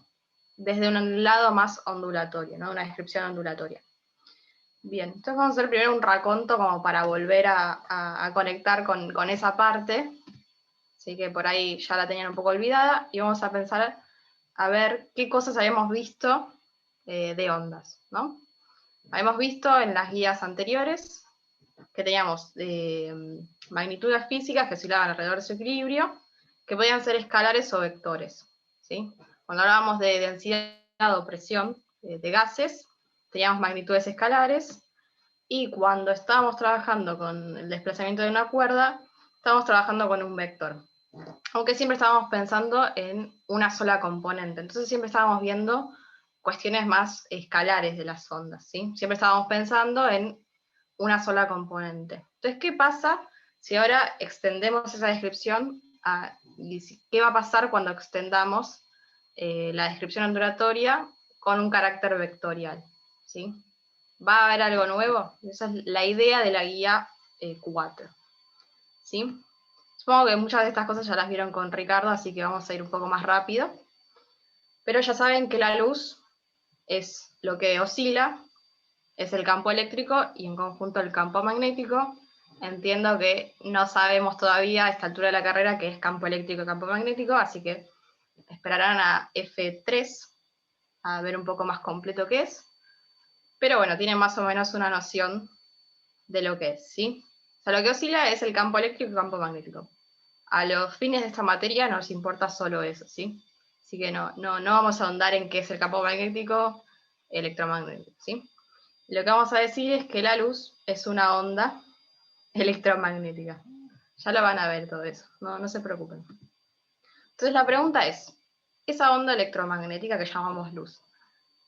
desde un lado más ondulatorio, ¿no? Una descripción ondulatoria. Bien, entonces vamos a hacer primero un raconto como para volver a conectar con esa parte, así que por ahí ya la tenían un poco olvidada, y vamos a pensar a ver qué cosas habíamos visto de ondas, ¿no? Habíamos visto en las guías anteriores que teníamos magnitudes físicas que oscilaban alrededor de su equilibrio, que podían ser escalares o vectores, ¿sí? Cuando hablábamos de densidad o presión de gases, teníamos magnitudes escalares, y cuando estábamos trabajando con el desplazamiento de una cuerda, estábamos trabajando con un vector. aunque siempre estábamos pensando en una sola componente. Entonces siempre estábamos viendo cuestiones más escalares de las ondas, ¿sí? Siempre estábamos pensando en una sola componente. Entonces, ¿qué pasa si ahora extendemos esa descripción qué va a pasar cuando extendamos la descripción ondulatoria con un carácter vectorial? ¿Sí? ¿Va a haber algo nuevo? Esa es la idea de la guía 4. ¿Sí? Supongo que muchas de estas cosas ya las vieron con Ricardo, así que vamos a ir un poco más rápido. Pero ya saben que la luz es lo que oscila, es el campo eléctrico y en conjunto el campo magnético. Entiendo que no sabemos todavía a esta altura de la carrera qué es campo eléctrico y campo magnético, así que esperarán a F3 a ver un poco más completo qué es. Pero bueno, tienen más o menos una noción de lo que es, ¿sí? O sea, lo que oscila es el campo eléctrico y el campo magnético. A los fines de esta materia nos importa solo eso, ¿sí? Así que no vamos a ahondar en qué es el campo magnético, electromagnético, ¿sí? Lo que vamos a decir es que la luz es una onda electromagnética. Ya lo van a ver todo eso, no se preocupen. Entonces la pregunta es, ¿esa onda electromagnética que llamamos luz,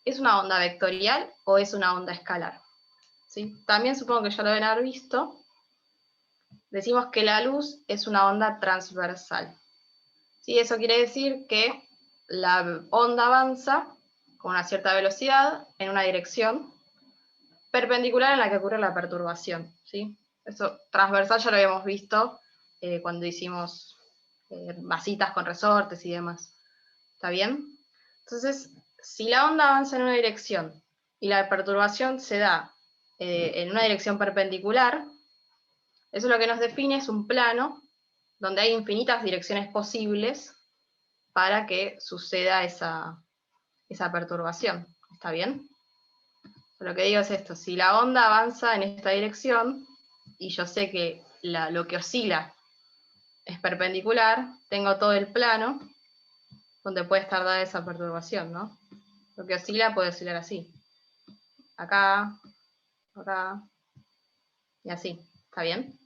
es una onda vectorial o es una onda escalar? ¿Sí? También supongo que ya lo deben haber visto. Decimos que la luz es una onda transversal. ¿Sí? Eso quiere decir que la onda avanza con una cierta velocidad en una dirección perpendicular en la que ocurre la perturbación. ¿Sí? Eso transversal ya lo habíamos visto cuando hicimos masitas con resortes y demás. ¿Está bien? Entonces, si la onda avanza en una dirección y la perturbación se da en una dirección perpendicular, eso lo que nos define es un plano donde hay infinitas direcciones posibles para que suceda esa perturbación. ¿Está bien? Lo que digo es esto, si la onda avanza en esta dirección, y yo sé que lo que oscila es perpendicular, tengo todo el plano donde puede estar dada esa perturbación, ¿no? Lo que oscila puede oscilar así. Acá, acá, y así. ¿Está bien?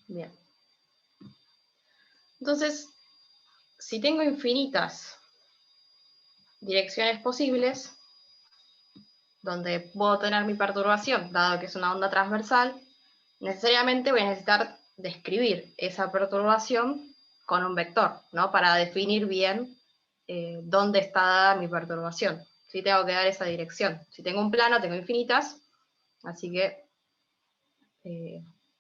Bien. Entonces, si tengo infinitas direcciones posibles, donde puedo tener mi perturbación, dado que es una onda transversal, necesariamente voy a necesitar describir esa perturbación con un vector, ¿no? Para definir bien dónde está dada mi perturbación. Sí, tengo que dar esa dirección. Si tengo un plano, tengo infinitas, así que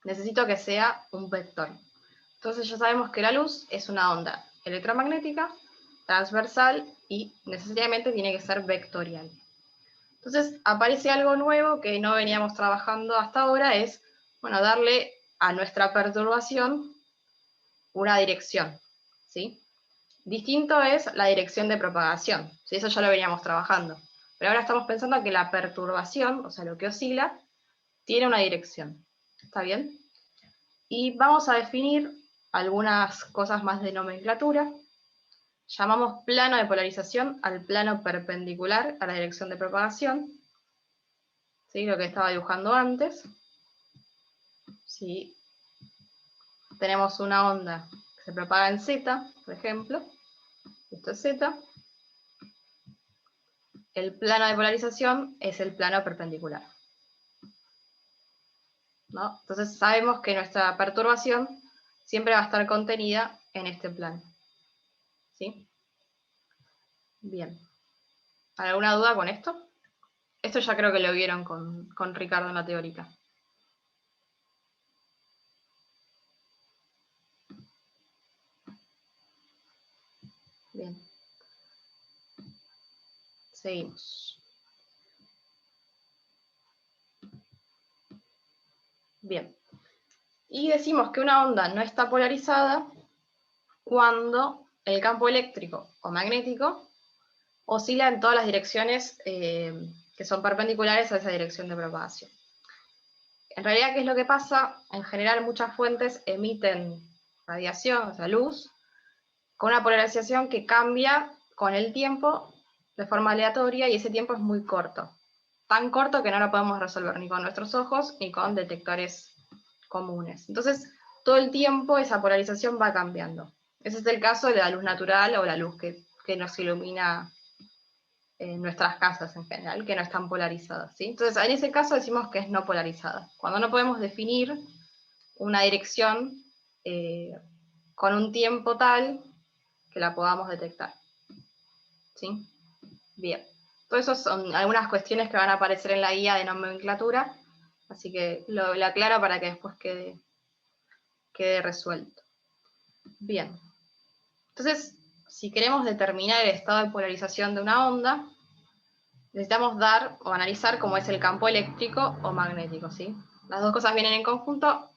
necesito que sea un vector. Entonces ya sabemos que la luz es una onda electromagnética, transversal y necesariamente tiene que ser vectorial. Entonces aparece algo nuevo que no veníamos trabajando hasta ahora, es, bueno, darle a nuestra perturbación una dirección, ¿sí? Distinto es la dirección de propagación, ¿sí? Eso ya lo veníamos trabajando. Pero ahora estamos pensando que la perturbación, o sea, lo que oscila, tiene una dirección. ¿Está bien? Y vamos a definir algunas cosas más de nomenclatura. Llamamos plano de polarización al plano perpendicular a la dirección de propagación. ¿Sí? Lo que estaba dibujando antes. Si tenemos una onda que se propaga en Z, por ejemplo, esto es Z, el plano de polarización es el plano perpendicular, ¿no? Entonces sabemos que nuestra perturbación siempre va a estar contenida en este plano. ¿Sí? Bien. ¿Alguna duda con esto? Esto ya creo que lo vieron con Ricardo en la teórica. Bien. Seguimos. Bien. Y decimos que una onda no está polarizada cuando el campo eléctrico o magnético oscila en todas las direcciones que son perpendiculares a esa dirección de propagación. En realidad, ¿qué es lo que pasa? En general, muchas fuentes emiten radiación, o sea, luz, con una polarización que cambia con el tiempo de forma aleatoria y ese tiempo es muy corto. Tan corto que no lo podemos resolver ni con nuestros ojos ni con detectores comunes. Entonces, todo el tiempo esa polarización va cambiando. Ese es el caso de la luz natural o la luz que nos ilumina en nuestras casas en general, que no están polarizadas, ¿sí? Entonces, en ese caso decimos que es no polarizada. Cuando no podemos definir una dirección con un tiempo tal que la podamos detectar, ¿sí? Bien. Todo eso son algunas cuestiones que van a aparecer en la guía de nomenclatura, así que lo aclaro para que después quede resuelto. Bien. Entonces, si queremos determinar el estado de polarización de una onda, necesitamos dar o analizar cómo es el campo eléctrico o magnético, ¿sí? Las dos cosas vienen en conjunto.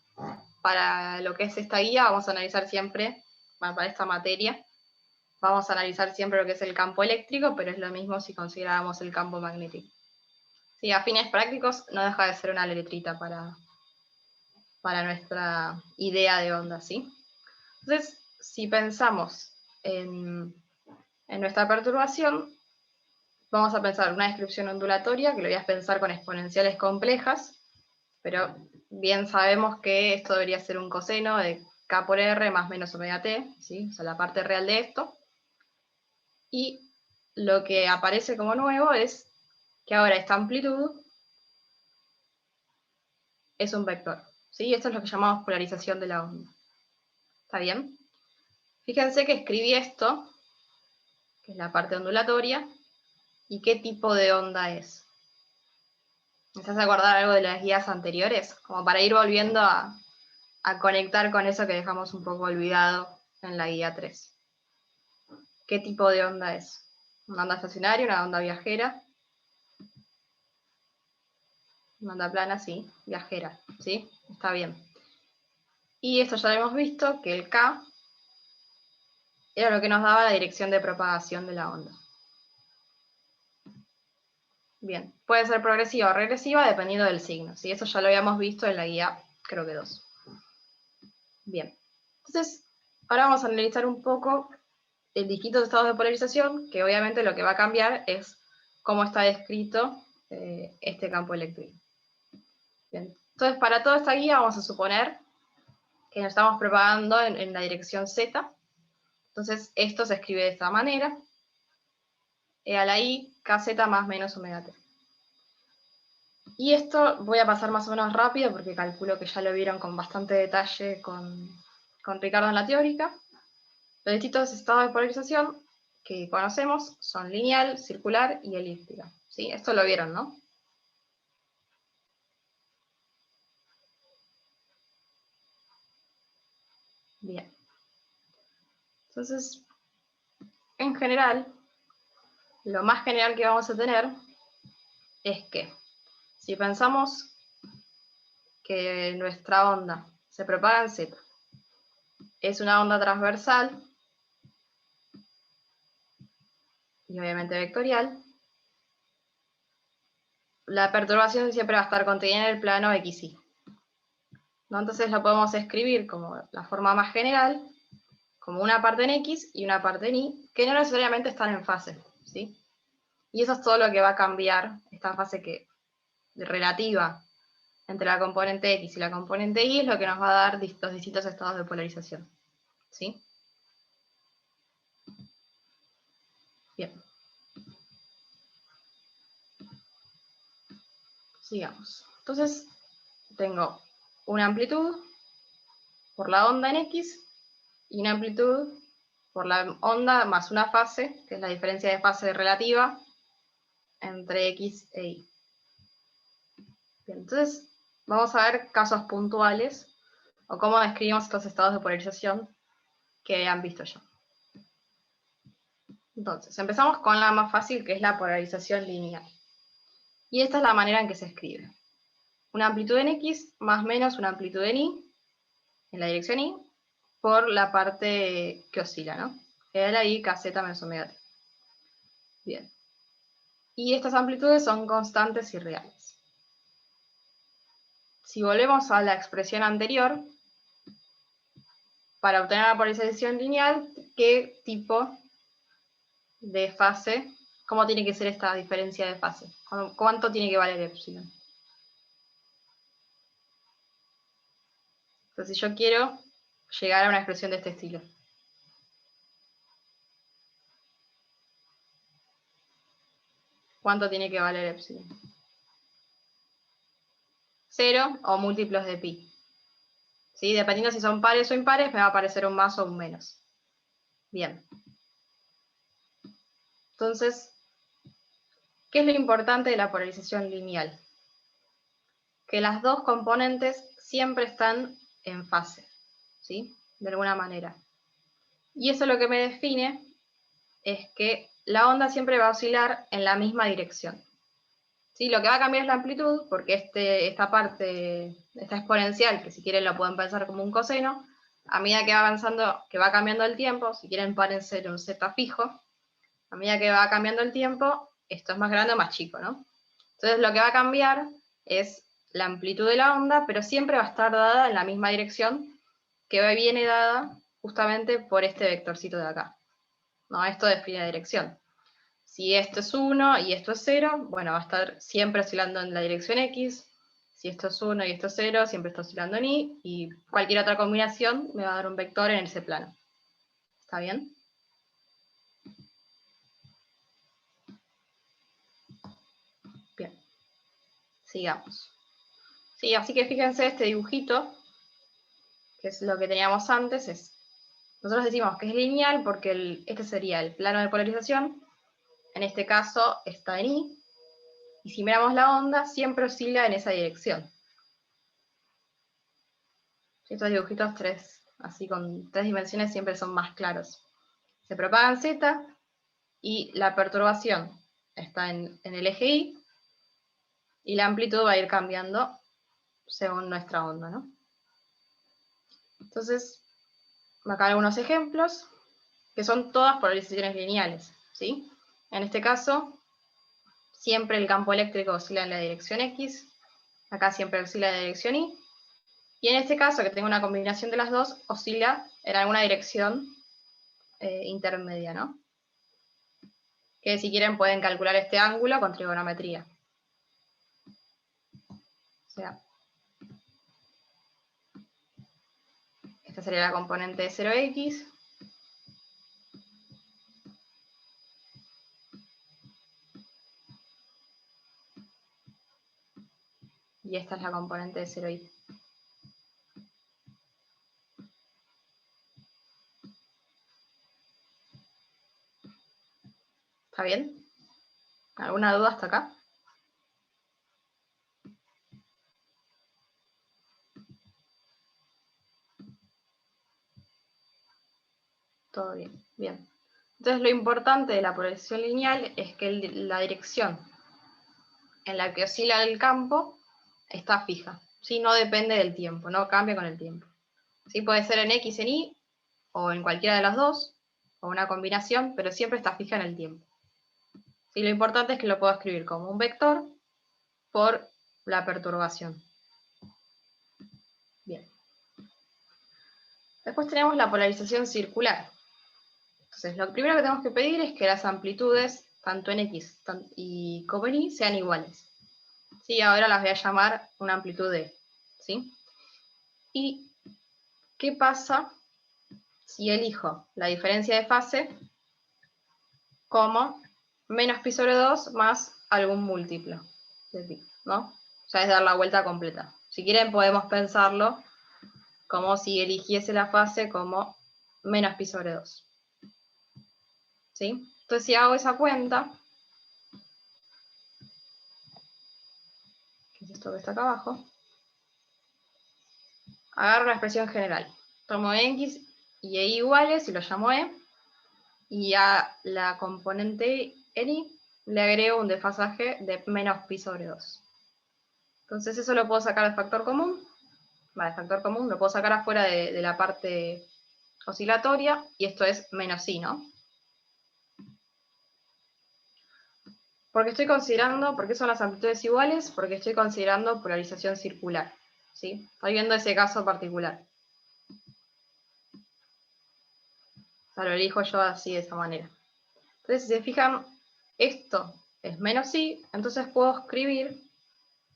Para lo que es esta guía vamos a analizar siempre, para esta materia, vamos a analizar siempre lo que es el campo eléctrico, pero es lo mismo si consideráramos el campo magnético. Sí, a fines prácticos no deja de ser una letrita para nuestra idea de onda, ¿sí? Entonces, si pensamos en nuestra perturbación, vamos a pensar una descripción ondulatoria, que lo voy a pensar con exponenciales complejas, pero bien sabemos que esto debería ser un coseno de k por r más menos omega t, ¿sí? O sea, la parte real de esto. Y lo que aparece como nuevo es que ahora esta amplitud es un vector, ¿sí? Esto es lo que llamamos polarización de la onda. ¿Está bien? Fíjense que escribí esto, que es la parte ondulatoria, y qué tipo de onda es. ¿Necesitas acordar algo de las guías anteriores? Como para ir volviendo a conectar con eso que dejamos un poco olvidado en la guía 3. ¿Qué tipo de onda es? ¿Una onda estacionaria, una onda viajera? Una onda plana, sí, viajera, ¿sí? Está bien. Y esto ya lo hemos visto, que el K era lo que nos daba la dirección de propagación de la onda. Bien, puede ser progresiva o regresiva dependiendo del signo, ¿sí? Eso ya lo habíamos visto en la guía, creo que 2. Bien, entonces, ahora vamos a analizar un poco en distintos estados de polarización, que obviamente lo que va a cambiar es cómo está descrito este campo eléctrico. Bien. Entonces, para toda esta guía vamos a suponer que nos estamos propagando en la dirección Z. Entonces, esto se escribe de esta manera. E a la I, KZ más menos omega T. Y esto voy a pasar más o menos rápido porque calculo que ya lo vieron con bastante detalle con Ricardo en la teórica. Los distintos estados de polarización que conocemos son lineal, circular y elíptica. ¿Sí? Esto lo vieron, ¿no? Bien. Entonces, en general, lo más general que vamos a tener es que si pensamos que nuestra onda se propaga en Z, es una onda transversal y obviamente vectorial, la perturbación siempre va a estar contenida en el plano XY, ¿no? Entonces lo podemos escribir como la forma más general, como una parte en X y una parte en Y, que no necesariamente están en fase, ¿sí? Y eso es todo lo que va a cambiar, esta fase relativa entre la componente X y la componente Y, es lo que nos va a dar los distintos estados de polarización, ¿sí? Bien. Sigamos. Entonces, tengo una amplitud por la onda en X y una amplitud por la onda más una fase, que es la diferencia de fase relativa entre X e Y. Bien, entonces, vamos a ver casos puntuales o cómo describimos estos estados de polarización que han visto ya. Entonces, empezamos con la más fácil, que es la polarización lineal. Y esta es la manera en que se escribe. Una amplitud en X más menos una amplitud en Y, en la dirección Y, por la parte que oscila, ¿no? Que es la I, KZ menos omega T. Bien. Y estas amplitudes son constantes y reales. Si volvemos a la expresión anterior, para obtener la polarización lineal, ¿qué tipo de fase, cómo tiene que ser esta diferencia de fase? ¿Cuánto tiene que valer epsilon? Entonces, si yo quiero llegar a una expresión de este estilo. ¿Cuánto tiene que valer epsilon? 0 o múltiplos de pi. ¿Sí? Dependiendo si son pares o impares, me va a aparecer un más o un menos. Bien. Entonces, ¿qué es lo importante de la polarización lineal? Que las dos componentes siempre están en fase, ¿sí? De alguna manera. Y eso lo que me define es que la onda siempre va a oscilar en la misma dirección. ¿Sí? Lo que va a cambiar es la amplitud, porque esta parte, esta exponencial, que si quieren lo pueden pensar como un coseno, a medida que va avanzando, que va cambiando el tiempo, si quieren párense un z fijo, a medida que va cambiando el tiempo, esto es más grande o más chico, ¿no? Entonces lo que va a cambiar es la amplitud de la onda, pero siempre va a estar dada en la misma dirección que viene dada justamente por este vectorcito de acá. ¿No? Esto define la dirección. Si esto es 1 y esto es 0, bueno, va a estar siempre oscilando en la dirección X. Si esto es 1 y esto es 0, siempre está oscilando en Y. Y cualquier otra combinación me va a dar un vector en ese plano. ¿Está bien? Bien. Sigamos. Sí, así que fíjense este dibujito, que es lo que teníamos antes, nosotros decimos que es lineal porque este sería el plano de polarización, en este caso está en Y, y si miramos la onda, siempre oscila en esa dirección. Estos dibujitos así con 3 dimensiones siempre son más claros. Se propaga en Z, y la perturbación está en el eje Y, y la amplitud va a ir cambiando según nuestra onda, ¿no? Entonces, acá algunos ejemplos, que son todas polarizaciones lineales, ¿sí? En este caso, siempre el campo eléctrico oscila en la dirección X, acá siempre oscila en la dirección Y, y en este caso, que tengo una combinación de las dos, oscila en alguna dirección intermedia, ¿no? Que si quieren pueden calcular este ángulo con trigonometría. O sea, esta sería la componente de 0x, y esta es la componente de 0y. ¿Está bien? ¿Alguna duda hasta acá? Todo bien. Bien. Entonces lo importante de la polarización lineal es que la dirección en la que oscila el campo está fija. ¿Sí? No depende del tiempo, no cambia con el tiempo. ¿Sí? Puede ser en X, en Y, o en cualquiera de las dos, o una combinación, pero siempre está fija en el tiempo. ¿Sí? Lo importante es que lo puedo escribir como un vector por la perturbación. Bien. Después tenemos la polarización circular. Entonces, lo primero que tenemos que pedir es que las amplitudes, tanto en X y como en Y, sean iguales. ¿Sí? Ahora las voy a llamar una amplitud de, ¿sí? ¿Y qué pasa si elijo la diferencia de fase como menos pi sobre 2 más algún múltiplo de pi, ¿no? O sea, es dar la vuelta completa. Si quieren podemos pensarlo como si eligiese la fase como menos pi sobre 2. ¿Sí? Entonces, si hago esa cuenta, que es esto que está acá abajo, agarro la expresión general. Tomo X y Y iguales y lo llamo E, y a la componente en Y le agrego un desfasaje de menos pi sobre 2. Entonces eso lo puedo sacar de factor común. El factor común lo puedo sacar afuera de la parte oscilatoria, y esto es menos I, ¿no? Porque estoy considerando, ¿por qué son las amplitudes iguales? Porque estoy considerando polarización circular, ¿sí? Estoy viendo ese caso particular. O sea, lo elijo yo así, de esa manera. Entonces, si se fijan, esto es menos I, entonces puedo escribir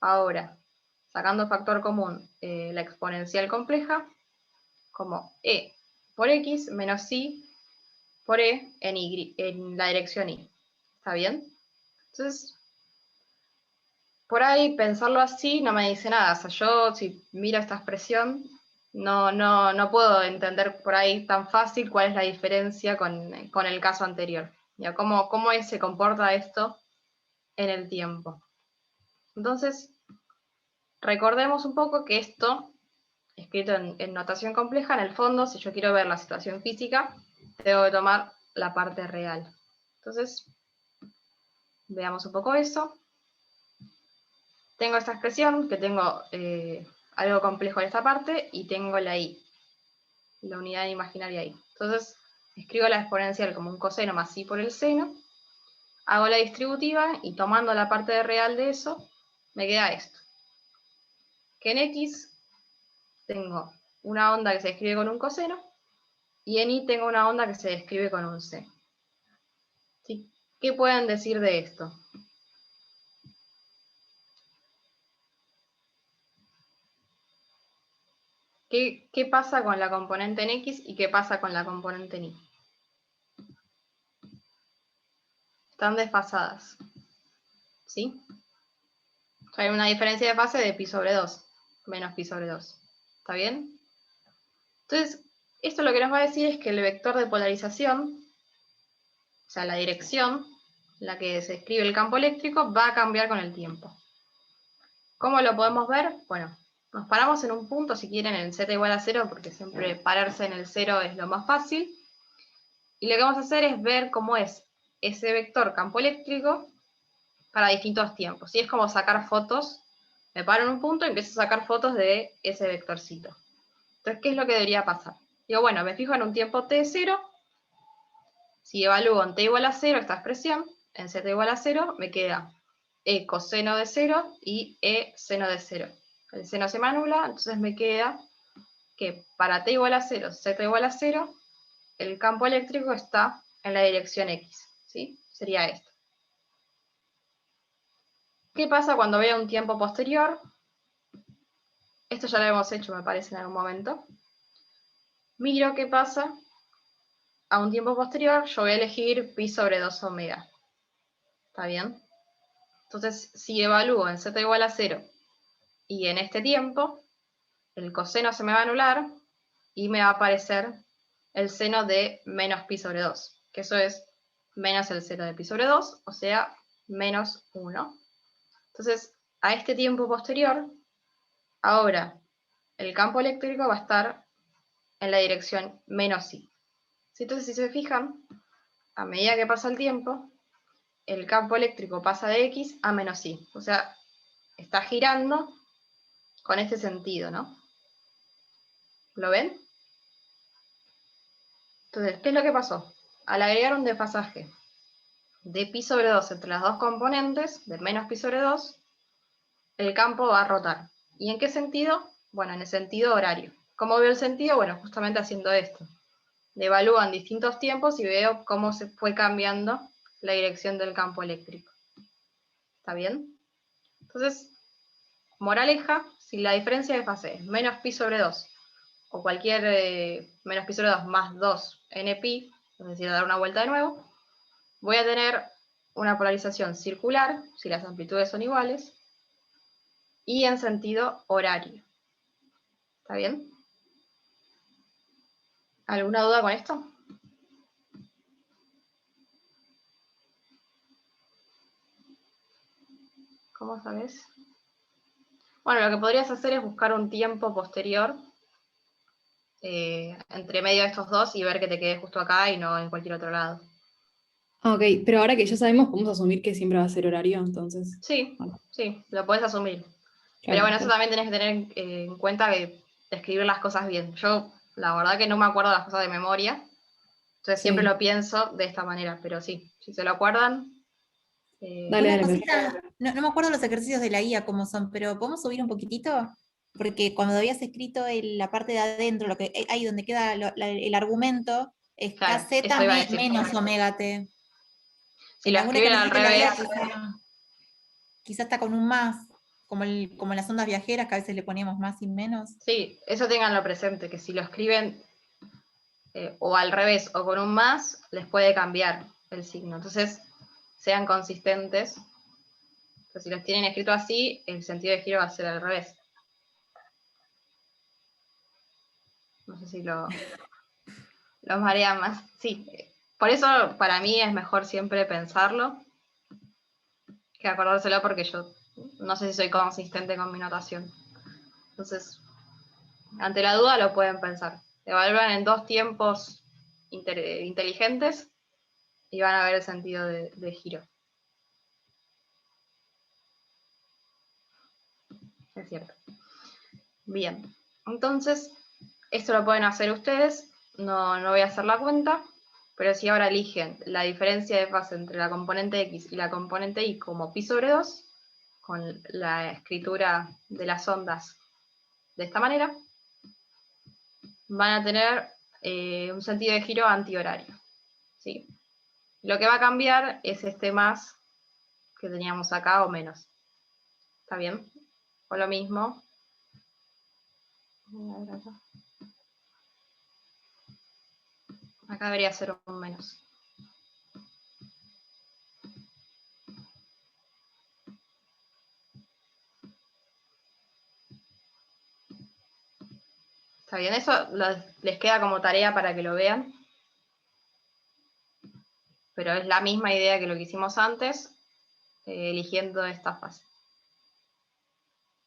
ahora, sacando factor común la exponencial compleja, como e por x menos y por e en la dirección y. ¿Está bien? Entonces, por ahí pensarlo así no me dice nada. O sea, yo si miro esta expresión, no puedo entender por ahí tan fácil cuál es la diferencia con el caso anterior. ¿Ya? ¿Cómo se comporta esto en el tiempo? Entonces, recordemos un poco que esto, escrito en notación compleja, en el fondo, si yo quiero ver la situación física, tengo que tomar la parte real. Entonces, veamos un poco eso. Tengo esta expresión, que tengo algo complejo en esta parte, y tengo la y, la unidad imaginaria y. Entonces, escribo la exponencial como un coseno más y por el seno, hago la distributiva, y tomando la parte real de eso, me queda esto. Que en x tengo una onda que se escribe con un coseno, y en y tengo una onda que se describe con un seno. ¿Sí? ¿Qué pueden decir de esto? ¿Qué pasa con la componente en x y qué pasa con la componente en y? Están desfasadas. ¿Sí? Hay una diferencia de fase de pi sobre 2, menos pi sobre 2. ¿Está bien? Entonces, esto lo que nos va a decir es que el vector de polarización, o sea, la dirección, la que se escribe el campo eléctrico, va a cambiar con el tiempo. ¿Cómo lo podemos ver? Bueno, nos paramos en un punto, si quieren, en z igual a 0, porque siempre pararse en el 0 es lo más fácil. Y lo que vamos a hacer es ver cómo es ese vector campo eléctrico para distintos tiempos. Y es como sacar fotos. Me paro en un punto y empiezo a sacar fotos de ese vectorcito. Entonces, ¿qué es lo que debería pasar? Digo, bueno, me fijo en un tiempo t0. Si evalúo en t igual a 0 esta expresión, en z igual a 0, me queda e coseno de 0 y e seno de 0. El seno se me anula, entonces me queda que para t igual a 0, z igual a 0, el campo eléctrico está en la dirección x. ¿Sí? Sería esto. ¿Qué pasa cuando veo un tiempo posterior? Esto ya lo hemos hecho, me parece, en algún momento. Miro qué pasa a un tiempo posterior. Yo voy a elegir pi sobre 2 omega. ¿Está bien? Entonces, si evalúo en z igual a 0 y en este tiempo, el coseno se me va a anular y me va a aparecer el seno de menos pi sobre 2, que eso es menos el seno de pi sobre 2, o sea, menos 1. Entonces, a este tiempo posterior, ahora el campo eléctrico va a estar en la dirección menos i. Entonces, si se fijan, a medida que pasa el tiempo, el campo eléctrico pasa de x a menos i. O sea, está girando con este sentido, ¿no? ¿Lo ven? Entonces, ¿qué es lo que pasó? Al agregar un desfasaje de pi sobre 2 entre las dos componentes, de menos pi sobre 2, el campo va a rotar. ¿Y en qué sentido? Bueno, en el sentido horario. ¿Cómo veo el sentido? Bueno, justamente haciendo esto. Evalúan distintos tiempos y veo cómo se fue cambiando la dirección del campo eléctrico. ¿Está bien? Entonces, moraleja, si la diferencia de fase es menos pi sobre 2, o cualquier menos pi sobre 2 más 2 n pi, es decir, dar una vuelta de nuevo, voy a tener una polarización circular, si las amplitudes son iguales, y en sentido horario. ¿Está bien? ¿Alguna duda con esto? ¿Cómo sabes? Bueno, lo que podrías hacer es buscar un tiempo posterior entre medio de estos dos y ver que te quede justo acá y no en cualquier otro lado. Ok, pero ahora que ya sabemos, podemos asumir que siempre va a ser horario, entonces. Sí, Bueno, sí, lo puedes asumir. Pero claro, bueno, eso claro. también tenés que tener en cuenta de escribir las cosas bien. Yo, la verdad que no me acuerdo las cosas de memoria, entonces siempre Sí. lo pienso de esta manera, pero sí, si se lo acuerdan. Dale, Una dale, cosita, no me acuerdo los ejercicios de la guía cómo son, pero ¿podemos subir un poquitito? Porque cuando habías escrito la parte de adentro, lo que ahí donde queda el argumento, es Claro, KZ eso iba a decir. menos omega t. Si En lo algún escriben al ejercicio de la guía revés, quizá está con un más. como las ondas viajeras, que a veces le poníamos más y menos. Sí, eso tenganlo presente, que si lo escriben o al revés o con un más, les puede cambiar el signo. Entonces, sean consistentes. Pero si los tienen escrito así, el sentido de giro va a ser al revés. No sé si los marea más. Sí, por eso para mí es mejor siempre pensarlo que acordárselo, porque yo no sé si soy consistente con mi notación. Entonces, ante la duda lo pueden pensar. Evalúan en 2 tiempos inteligentes y van a ver el sentido de giro. Es cierto. Bien, entonces, esto lo pueden hacer ustedes. No voy a hacer la cuenta, pero si ahora eligen la diferencia de fase entre la componente X y la componente Y como pi sobre 2, con la escritura de las ondas de esta manera, van a tener un sentido de giro antihorario, ¿sí? Lo que va a cambiar es este más que teníamos acá o menos. ¿Está bien? O lo mismo. Acá debería ser un menos. ¿Está bien? Eso les queda como tarea para que lo vean. Pero es la misma idea que lo que hicimos antes, eligiendo esta fase.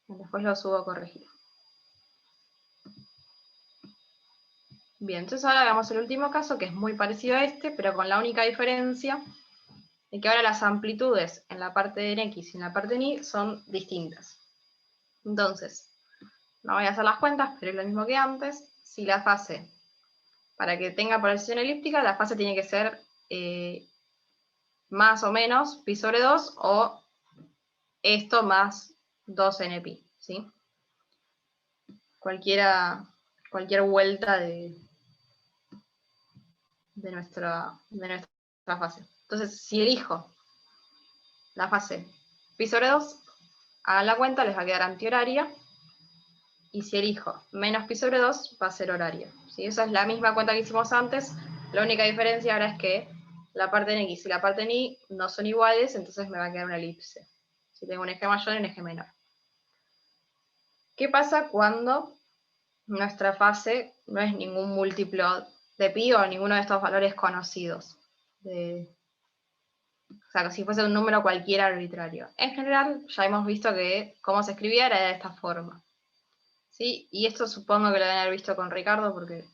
Después lo subo corregido. Bien, entonces ahora veamos el último caso, que es muy parecido a este, pero con la única diferencia de que ahora las amplitudes en la parte de X y en la parte de Y son distintas. Entonces, no voy a hacer las cuentas, pero es lo mismo que antes. Si la fase, para que tenga polaриzación elíptica, la fase tiene que ser más o menos pi sobre 2 o esto más 2npi, ¿sí? Cualquier vuelta de nuestra fase. Entonces, si elijo la fase pi sobre 2, hagan la cuenta, les va a quedar antihoraria. Y si elijo menos pi sobre 2, va a ser horaria, ¿sí? Esa es la misma cuenta que hicimos antes. La única diferencia ahora es que la parte en X y la parte en Y no son iguales, entonces me va a quedar una elipse. Si tengo un eje mayor y un eje menor. ¿Qué pasa cuando nuestra fase no es ningún múltiplo de pi o ninguno de estos valores conocidos? O sea, si fuese un número cualquiera arbitrario. En general, ya hemos visto que cómo se escribía era de esta forma. ¿Sí? Y esto supongo que lo deben haber visto con Ricardo, porque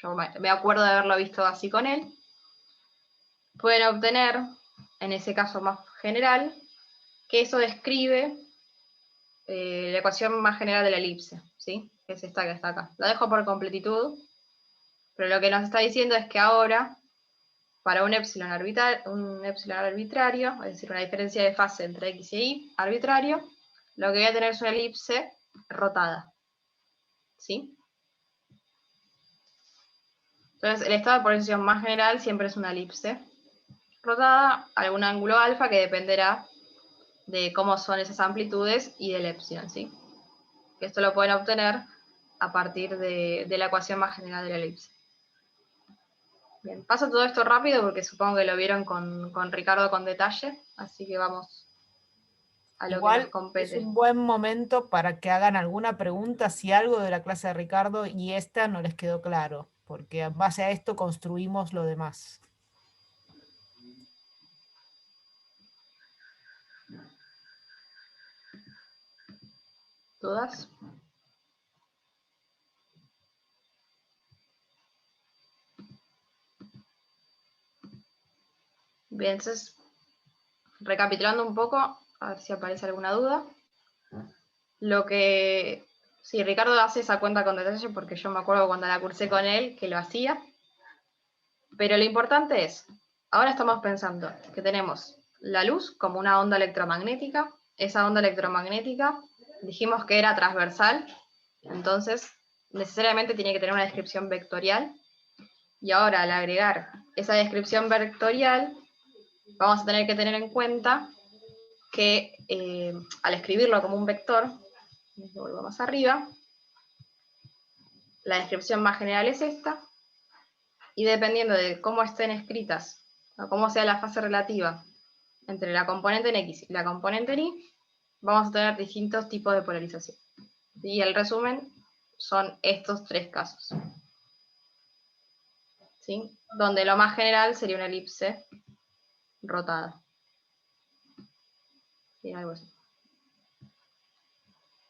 yo me acuerdo de haberlo visto así con él. Pueden obtener, en ese caso más general, que eso describe la ecuación más general de la elipse, ¿sí? Que es esta que está acá. La dejo por completitud, pero lo que nos está diciendo es que ahora, para un épsilon arbitrario, es decir, una diferencia de fase entre X y Y arbitrario, lo que voy a tener es una elipse rotada, ¿sí? Entonces, el estado de polarización más general siempre es una elipse rotada a algún ángulo alfa que dependerá de cómo son esas amplitudes y del epsilon, ¿sí? Esto lo pueden obtener a partir de la ecuación más general de la elipse. Bien, paso todo esto rápido porque supongo que lo vieron con Ricardo con detalle, así que vamos a lo que nos Igual compete. es un buen momento para que hagan alguna pregunta si algo de la clase de Ricardo y esta no les quedó claro, porque en base a esto construimos lo demás. ¿Todas? Bien, entonces, recapitulando un poco, a ver si aparece alguna duda. Sí, Ricardo hace esa cuenta con detalle porque yo me acuerdo cuando la cursé con él que lo hacía. Pero lo importante es, ahora estamos pensando que tenemos la luz como una onda electromagnética. Esa onda electromagnética dijimos que era transversal, entonces necesariamente tiene que tener una descripción vectorial. Y ahora al agregar esa descripción vectorial, vamos a tener que tener en cuenta que al escribirlo como un vector, lo vuelvo más arriba, la descripción más general es esta, y dependiendo de cómo estén escritas, o cómo sea la fase relativa entre la componente en X y la componente en Y, vamos a tener distintos tipos de polarización. Y el resumen son estos 3 casos. ¿Sí? Donde lo más general sería una elipse rotada. ¿Sí? Algo así.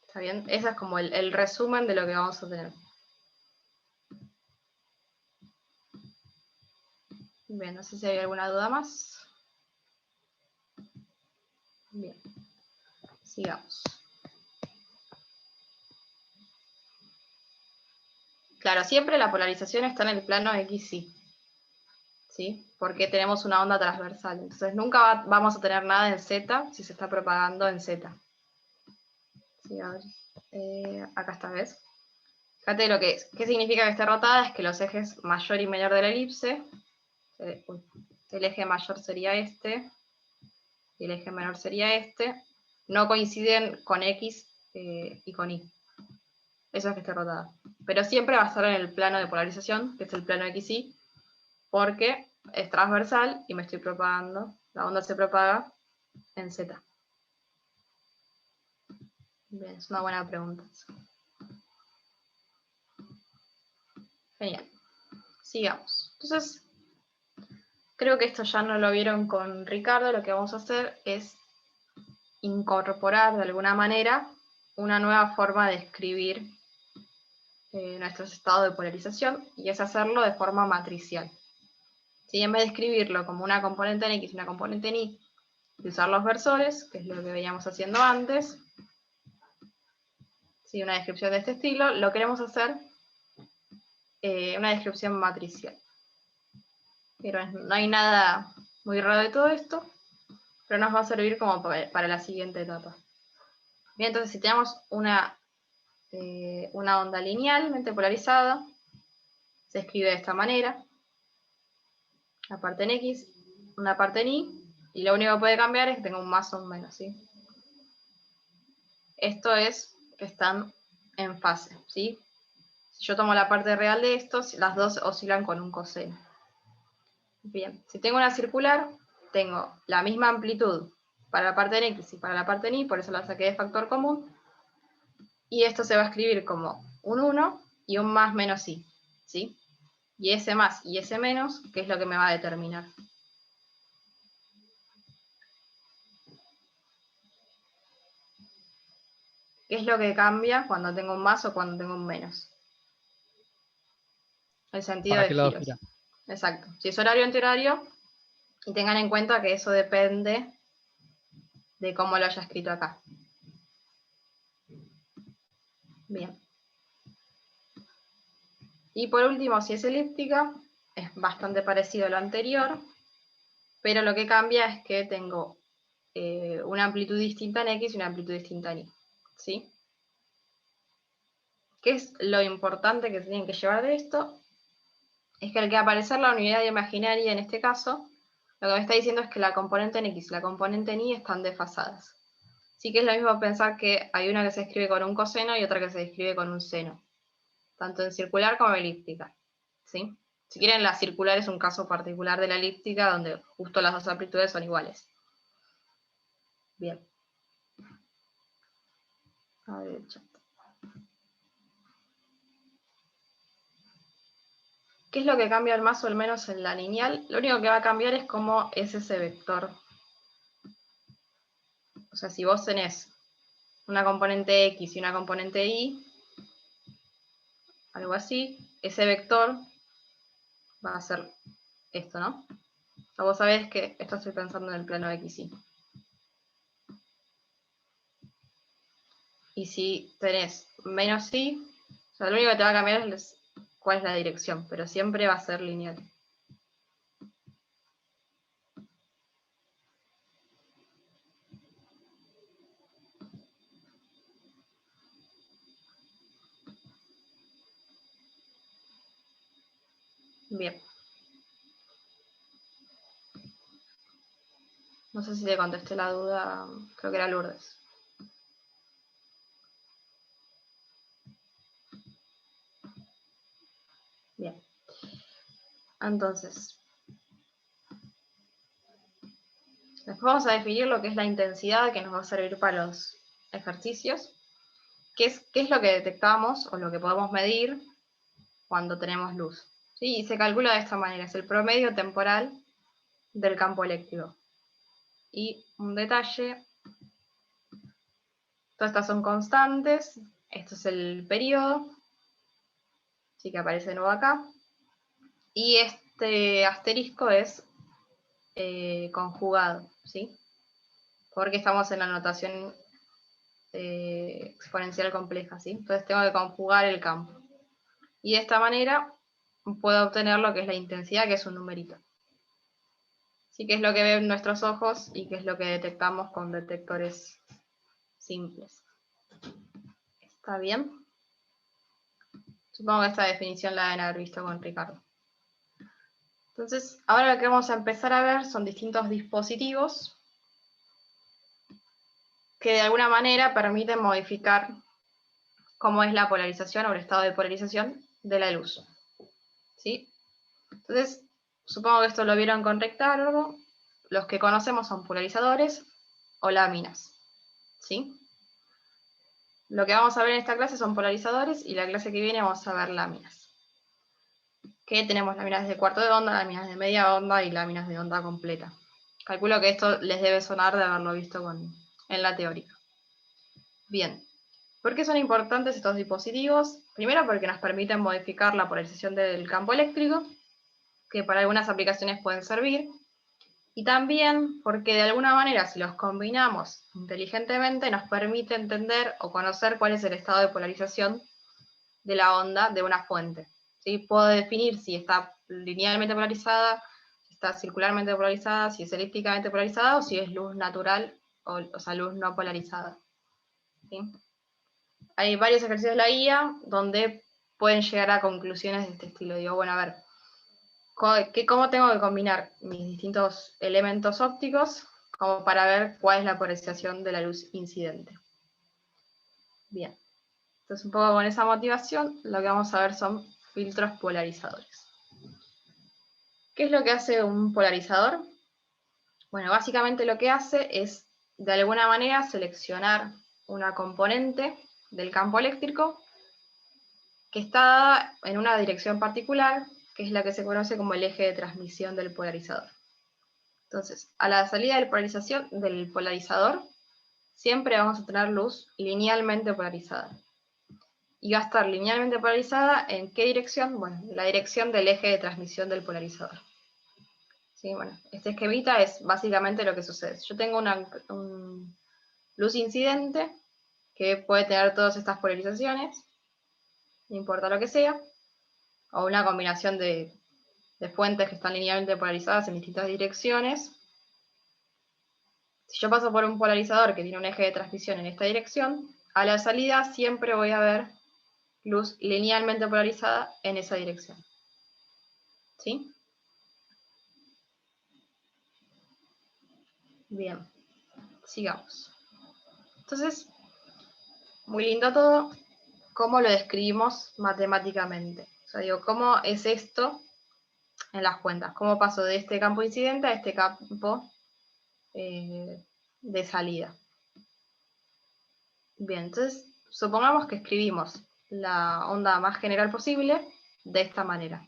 ¿Está bien? Ese es como el resumen de lo que vamos a tener. Bien, no sé si hay alguna duda más. Bien, sigamos. Claro, siempre la polarización está en el plano XY. ¿Sí? Porque tenemos una onda transversal. Entonces nunca vamos a tener nada en Z si se está propagando en Z. Sí, a ver. Acá está, ¿ves? Fíjate lo que es. ¿Qué significa que esté rotada? Es que los ejes mayor y menor de la elipse, el eje mayor sería este, y el eje menor sería este, no coinciden con X y con Y. Eso es que esté rotada. Pero siempre va a estar en el plano de polarización, que es el plano XY, porque es transversal y me estoy propagando, la onda se propaga en Z. Bien, es una buena pregunta. Genial. Sigamos. Entonces, creo que esto ya no lo vieron con Ricardo. Lo que vamos a hacer es incorporar de alguna manera una nueva forma de escribir nuestros estados de polarización, y es hacerlo de forma matricial. Si en vez de escribirlo como una componente en X y una componente en Y, y usar los versores, que es lo que veníamos haciendo antes, ¿sí? Una descripción de este estilo, lo queremos hacer una descripción matricial. Pero no hay nada muy raro de todo esto, pero nos va a servir como para la siguiente etapa. Bien, entonces si tenemos una onda linealmente polarizada, se escribe de esta manera, la parte en X, una parte en Y, y lo único que puede cambiar es que tenga un más o un menos, ¿sí? Esto es que están en fase, ¿sí? Si yo tomo la parte real de estos, las dos oscilan con un coseno. Bien, si tengo una circular, tengo la misma amplitud para la parte en X y para la parte en Y, por eso la saqué de factor común, y esto se va a escribir como un 1 y un más menos Y, ¿sí? Y ese más y ese menos, ¿qué es lo que me va a determinar? ¿Qué es lo que cambia cuando tengo un más o cuando tengo un menos? El sentido ¿Para de qué lado giros. gira? Exacto. Si es horario antihorario, y tengan en cuenta que eso depende de cómo lo haya escrito acá. Bien. Y por último, si es elíptica, es bastante parecido a lo anterior, pero lo que cambia es que tengo una amplitud distinta en X y una amplitud distinta en Y. ¿Sí? ¿Qué es lo importante que tienen que llevar de esto? Es que al que aparecer la unidad imaginaria en este caso, lo que me está diciendo es que la componente en X y la componente en Y están desfasadas. Sí que es lo mismo pensar que hay una que se escribe con un coseno y otra que se escribe con un seno, tanto en circular como en elíptica. ¿Sí? Si quieren, la circular es un caso particular de la elíptica donde justo las dos amplitudes son iguales. Bien. A ver el chat. ¿Qué es lo que cambia el más o el menos en la lineal? Lo único que va a cambiar es cómo es ese vector. O sea, si vos tenés una componente X y una componente Y, algo así, ese vector va a ser esto, ¿no? O sea, vos sabés que esto estoy pensando en el plano XY. Y si tenés menos Y, o sea, lo único que te va a cambiar es cuál es la dirección, pero siempre va a ser lineal. Bien. No sé si le contesté la duda, creo que era Lourdes. Bien. Entonces, después vamos a definir lo que es la intensidad que nos va a servir para los ejercicios. ¿Qué es lo que detectamos o lo que podemos medir cuando tenemos luz? ¿Sí? Y se calcula de esta manera, es el promedio temporal del campo eléctrico. Y un detalle, todas estas son constantes, esto es el periodo, sí que aparece de nuevo acá, y este asterisco es conjugado, ¿sí? Porque estamos en la notación exponencial compleja, ¿sí? Entonces tengo que conjugar el campo. Y de esta manera puedo obtener lo que es la intensidad, que es un numerito. Sí, que es lo que ven nuestros ojos y que es lo que detectamos con detectores simples. ¿Está bien? Supongo que esta definición la deben haber visto con Ricardo. Entonces, ahora lo que vamos a empezar a ver son distintos dispositivos que de alguna manera permiten modificar cómo es la polarización o el estado de polarización de la luz. ¿Sí? Entonces, supongo que esto lo vieron con Ricardo. Los que conocemos son polarizadores o láminas. ¿Sí? Lo que vamos a ver en esta clase son polarizadores y la clase que viene vamos a ver láminas. Que tenemos láminas de cuarto de onda, láminas de media onda y láminas de onda completa. Calculo que esto les debe sonar de haberlo visto en la teórica. Bien, ¿por qué son importantes estos dispositivos? Primero porque nos permiten modificar la polarización del campo eléctrico, que para algunas aplicaciones pueden servir, y también porque de alguna manera si los combinamos inteligentemente nos permite entender o conocer cuál es el estado de polarización de la onda de una fuente. ¿Sí? Puedo definir si está linealmente polarizada, si está circularmente polarizada, si es elípticamente polarizada o si es luz natural, o sea, luz no polarizada. ¿Sí? Hay varios ejercicios de la guía donde pueden llegar a conclusiones de este estilo. Digo, bueno, a ver, ¿cómo tengo que combinar mis distintos elementos ópticos como para ver cuál es la polarización de la luz incidente? Bien. Entonces, un poco con esa motivación, lo que vamos a ver son filtros polarizadores. ¿Qué es lo que hace un polarizador? Bueno, básicamente lo que hace es, de alguna manera, seleccionar una componente del campo eléctrico que está dada en una dirección particular, que es la que se conoce como el eje de transmisión del polarizador. Entonces, a la salida del polarizador, siempre vamos a tener luz linealmente polarizada. Y va a estar linealmente polarizada ¿en qué dirección? Bueno, en la dirección del eje de transmisión del polarizador. ¿Sí? Bueno, este esquemita es básicamente lo que sucede. Yo tengo una luz incidente que puede tener todas estas polarizaciones, no importa lo que sea, o una combinación de fuentes que están linealmente polarizadas en distintas direcciones. Si yo paso por un polarizador que tiene un eje de transmisión en esta dirección, a la salida siempre voy a ver luz linealmente polarizada en esa dirección. ¿Sí? Bien, sigamos. Entonces, muy lindo todo. ¿Cómo lo describimos matemáticamente? O sea, digo, ¿cómo es esto en las cuentas? ¿Cómo paso de este campo incidente a este campo de salida? Bien, entonces, supongamos que escribimos la onda más general posible de esta manera.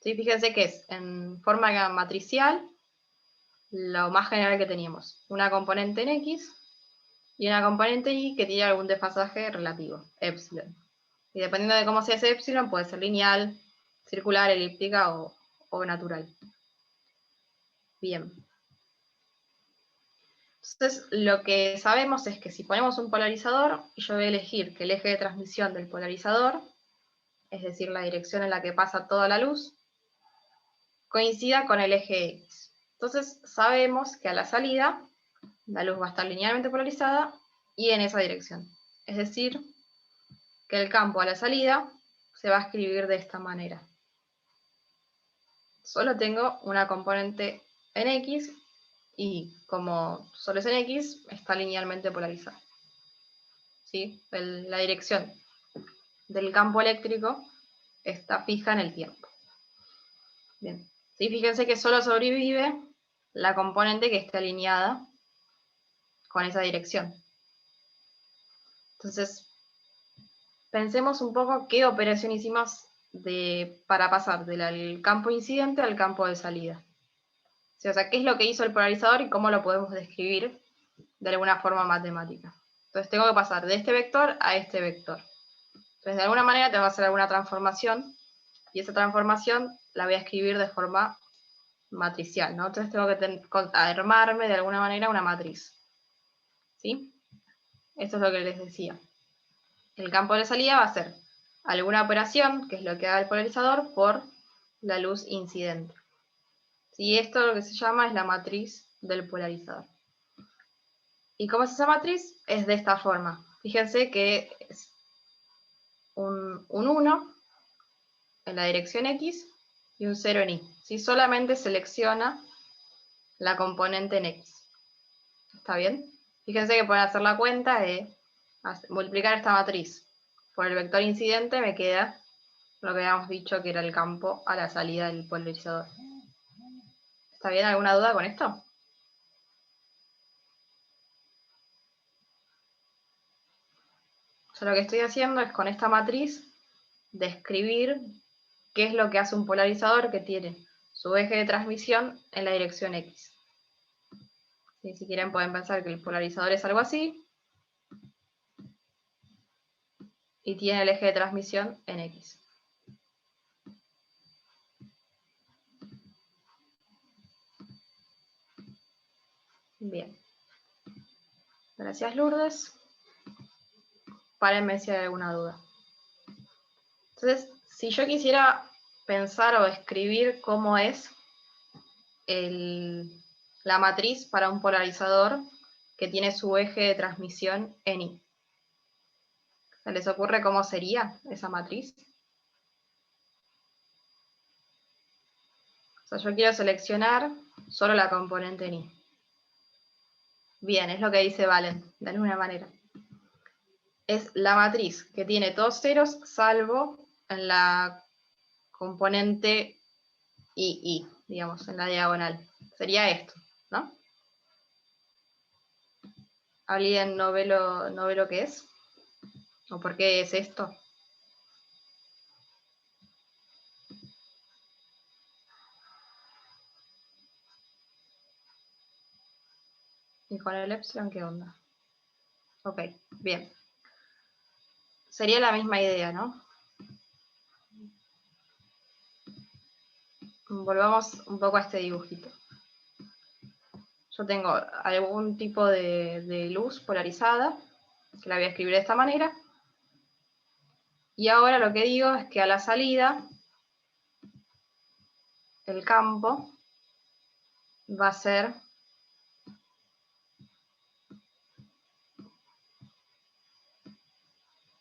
¿Sí? Fíjense que es en forma matricial lo más general que teníamos. Una componente en X y una componente Y que tiene algún desfasaje relativo, epsilon. Y dependiendo de cómo sea ese epsilon, puede ser lineal, circular, elíptica o natural. Bien. Entonces, lo que sabemos es que si ponemos un polarizador, yo voy a elegir que el eje de transmisión del polarizador, es decir, la dirección en la que pasa toda la luz, coincida con el eje X. Entonces, sabemos que a la salida, la luz va a estar linealmente polarizada y en esa dirección. Es decir, que el campo a la salida se va a escribir de esta manera. Solo tengo una componente en X y como solo es en X, está linealmente polarizado. ¿Sí? La dirección del campo eléctrico está fija en el tiempo. Bien. ¿Sí? Fíjense que solo sobrevive la componente que esté alineada con esa dirección. Entonces, pensemos un poco qué operación hicimos para pasar del campo incidente al campo de salida. ¿Sí? O sea, qué es lo que hizo el polarizador y cómo lo podemos describir de alguna forma matemática. Entonces tengo que pasar de este vector a este vector. Entonces de alguna manera tengo que hacer alguna transformación y esa transformación la voy a escribir de forma matricial, ¿no? Entonces tengo que armarme de alguna manera una matriz. ¿Sí? Esto es lo que les decía. El campo de salida va a ser alguna operación, que es lo que haga el polarizador, por la luz incidente. ¿Sí? Esto lo que se llama es la matriz del polarizador. ¿Y cómo es esa matriz? Es de esta forma. Fíjense que es un 1 en la dirección X y un 0 en Y. ¿Sí? Solamente selecciona la componente en X. ¿Está bien? Fíjense que pueden hacer la cuenta de multiplicar esta matriz por el vector incidente, me queda lo que habíamos dicho que era el campo a la salida del polarizador. ¿Está bien? ¿Alguna duda con esto? Yo lo que estoy haciendo es con esta matriz describir qué es lo que hace un polarizador que tiene su eje de transmisión en la dirección X. ¿Sí? Si quieren pueden pensar que el polarizador es algo así y tiene el eje de transmisión en X. Bien. Gracias, Lourdes. Párenme si hay alguna duda. Entonces, si yo quisiera pensar o escribir cómo es la matriz para un polarizador que tiene su eje de transmisión en Y. ¿Se les ocurre cómo sería esa matriz? O sea, yo quiero seleccionar solo la componente en Y. Bien, es lo que dice Valen, de alguna manera. Es la matriz que tiene todos ceros, salvo en la componente II, digamos, en la diagonal. Sería esto, ¿no? ¿Alguien no ve lo que es? ¿O por qué es esto? ¿Y con el epsilon qué onda? Ok, bien. Sería la misma idea, ¿no? Volvamos un poco a este dibujito. Yo tengo algún tipo de luz polarizada, que la voy a escribir de esta manera. Y ahora lo que digo es que a la salida, el campo va a ser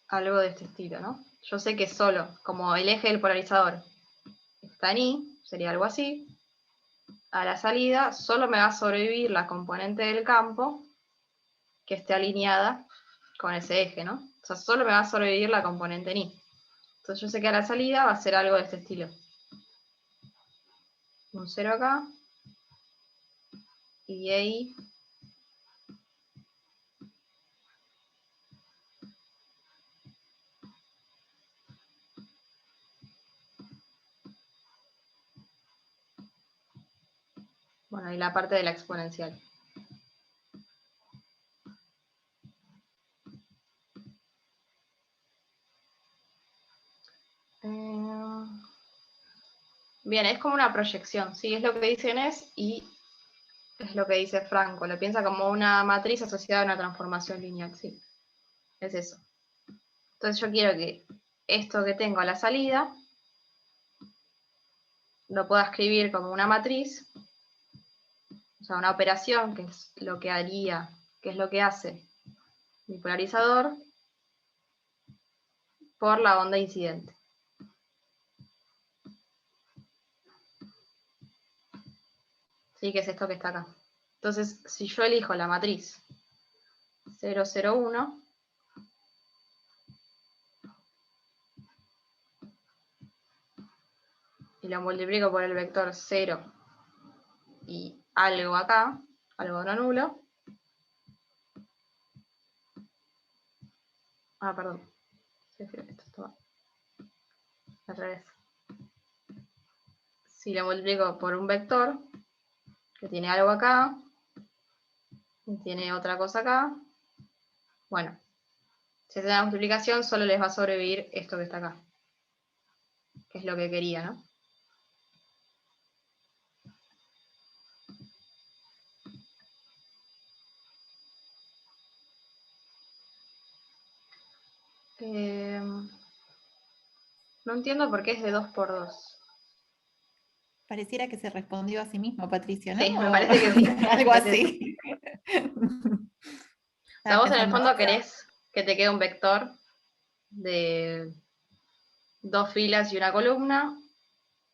algo de este estilo, ¿no? Yo sé que solo, como el eje del polarizador está en Y, sería algo así. A la salida solo me va a sobrevivir la componente del campo que esté alineada con ese eje, ¿no? O sea, solo me va a sobrevivir la componente en Y. Entonces yo sé que a la salida va a ser algo de este estilo. Un 0 acá. Y ahí. Bueno, y la parte de la exponencial. Bien, es como una proyección, ¿sí? Es lo que dice Inés y es lo que dice Franco. Lo piensa como una matriz asociada a una transformación lineal, sí. Es eso. Entonces yo quiero que esto que tengo a la salida lo pueda escribir como una matriz, o sea, una operación, que es lo que haría, que es lo que hace mi polarizador por la onda incidente. ¿Sí? Que es esto que está acá. Entonces, si yo elijo la matriz 0, 0, 1, y lo multiplico por el vector 0 y algo acá, algo no nulo. Ah, perdón. Esto está al revés. Si lo multiplico por un vector que tiene algo acá, y tiene otra cosa acá, bueno, si hacen la multiplicación solo les va a sobrevivir esto que está acá, que es lo que quería, ¿no? No entiendo por qué es de 2 por 2. Pareciera que se respondió a sí mismo, Patricia, ¿no? Sí, me O parece que sí. algo Me parece así. O sea, Estaba vos en el pensando, fondo querés que te quede un vector de 2 filas y una columna,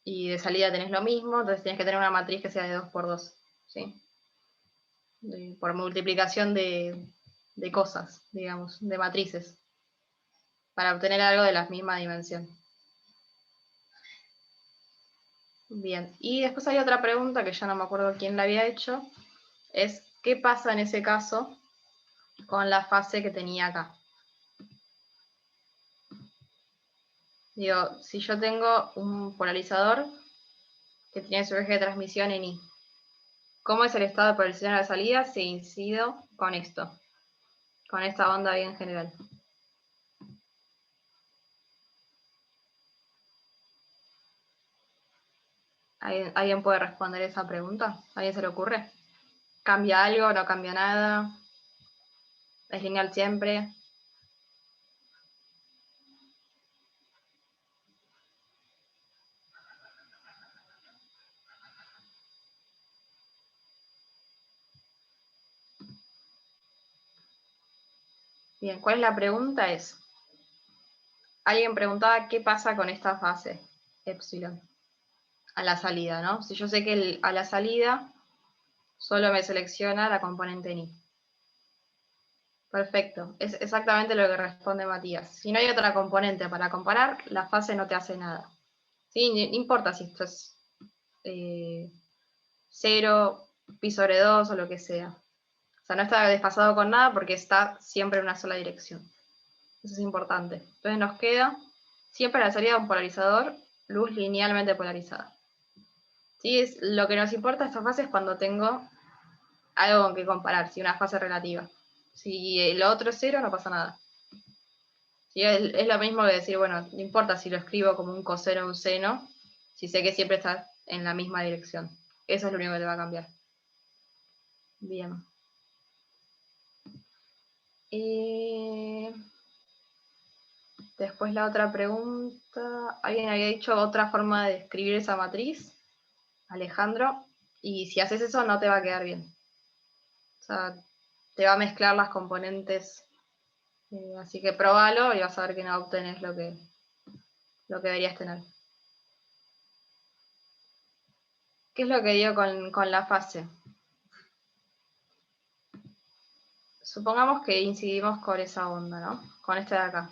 y de salida tenés lo mismo, entonces tienes que tener una matriz que sea de 2 por 2, ¿sí? Por multiplicación de cosas, digamos, de matrices, para obtener algo de la misma dimensión. Bien, y después hay otra pregunta que ya no me acuerdo quién la había hecho, es ¿qué pasa en ese caso con la fase que tenía acá? Digo, si yo tengo un polarizador que tiene su eje de transmisión en I, ¿cómo es el estado de polarización a la salida si incido con esto? Con esta onda ahí en general. ¿Alguien puede responder esa pregunta? ¿A alguien se le ocurre? ¿Cambia algo? ¿No cambia nada? ¿Es lineal siempre? Bien, ¿cuál es la pregunta? Alguien preguntaba qué pasa con esta fase, epsilon, a la salida, ¿no? Si yo sé que a la salida solo me selecciona la componente ni. Perfecto, es exactamente lo que responde Matías. Si no hay otra componente para comparar, la fase no te hace nada. ¿Sí? No importa si esto es 0, pi sobre 2 o lo que sea. O sea, no está desfasado con nada porque está siempre en una sola dirección. Eso es importante. Entonces nos queda siempre a la salida de un polarizador, luz linealmente polarizada. ¿Sí? Lo que nos importa esta fase es cuando tengo algo con que comparar, si una fase relativa. Si lo otro es 0, no pasa nada. ¿Sí? Es lo mismo que decir, bueno, no importa si lo escribo como un coseno o un seno, si sé que siempre está en la misma dirección. Eso es lo único que te va a cambiar. Bien. Después la otra pregunta. Alguien había dicho otra forma de escribir esa matriz, Alejandro, y si haces eso no te va a quedar bien. O sea, te va a mezclar las componentes. Así que probalo y vas a ver que no obtenés lo que deberías tener. ¿Qué es lo que dio con la fase? Supongamos que incidimos con esa onda, ¿no? Con este de acá.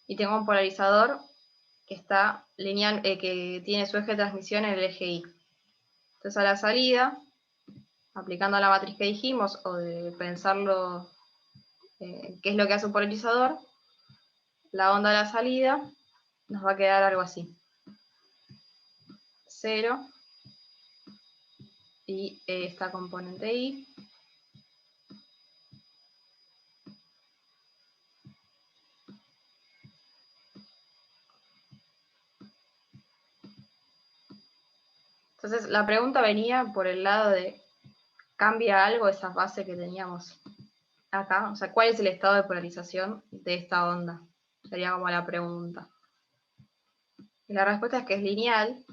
Y tengo un polarizador que está lineal, que tiene su eje de transmisión en el eje Y. Entonces a la salida, aplicando la matriz que dijimos, o de pensarlo, qué es lo que hace un polarizador, la onda de la salida nos va a quedar algo así. 0 y esta componente I. Entonces la pregunta venía por el lado de, ¿cambia algo esa fase que teníamos acá? O sea, ¿cuál es el estado de polarización de esta onda? Sería como la pregunta. Y la respuesta es que es lineal.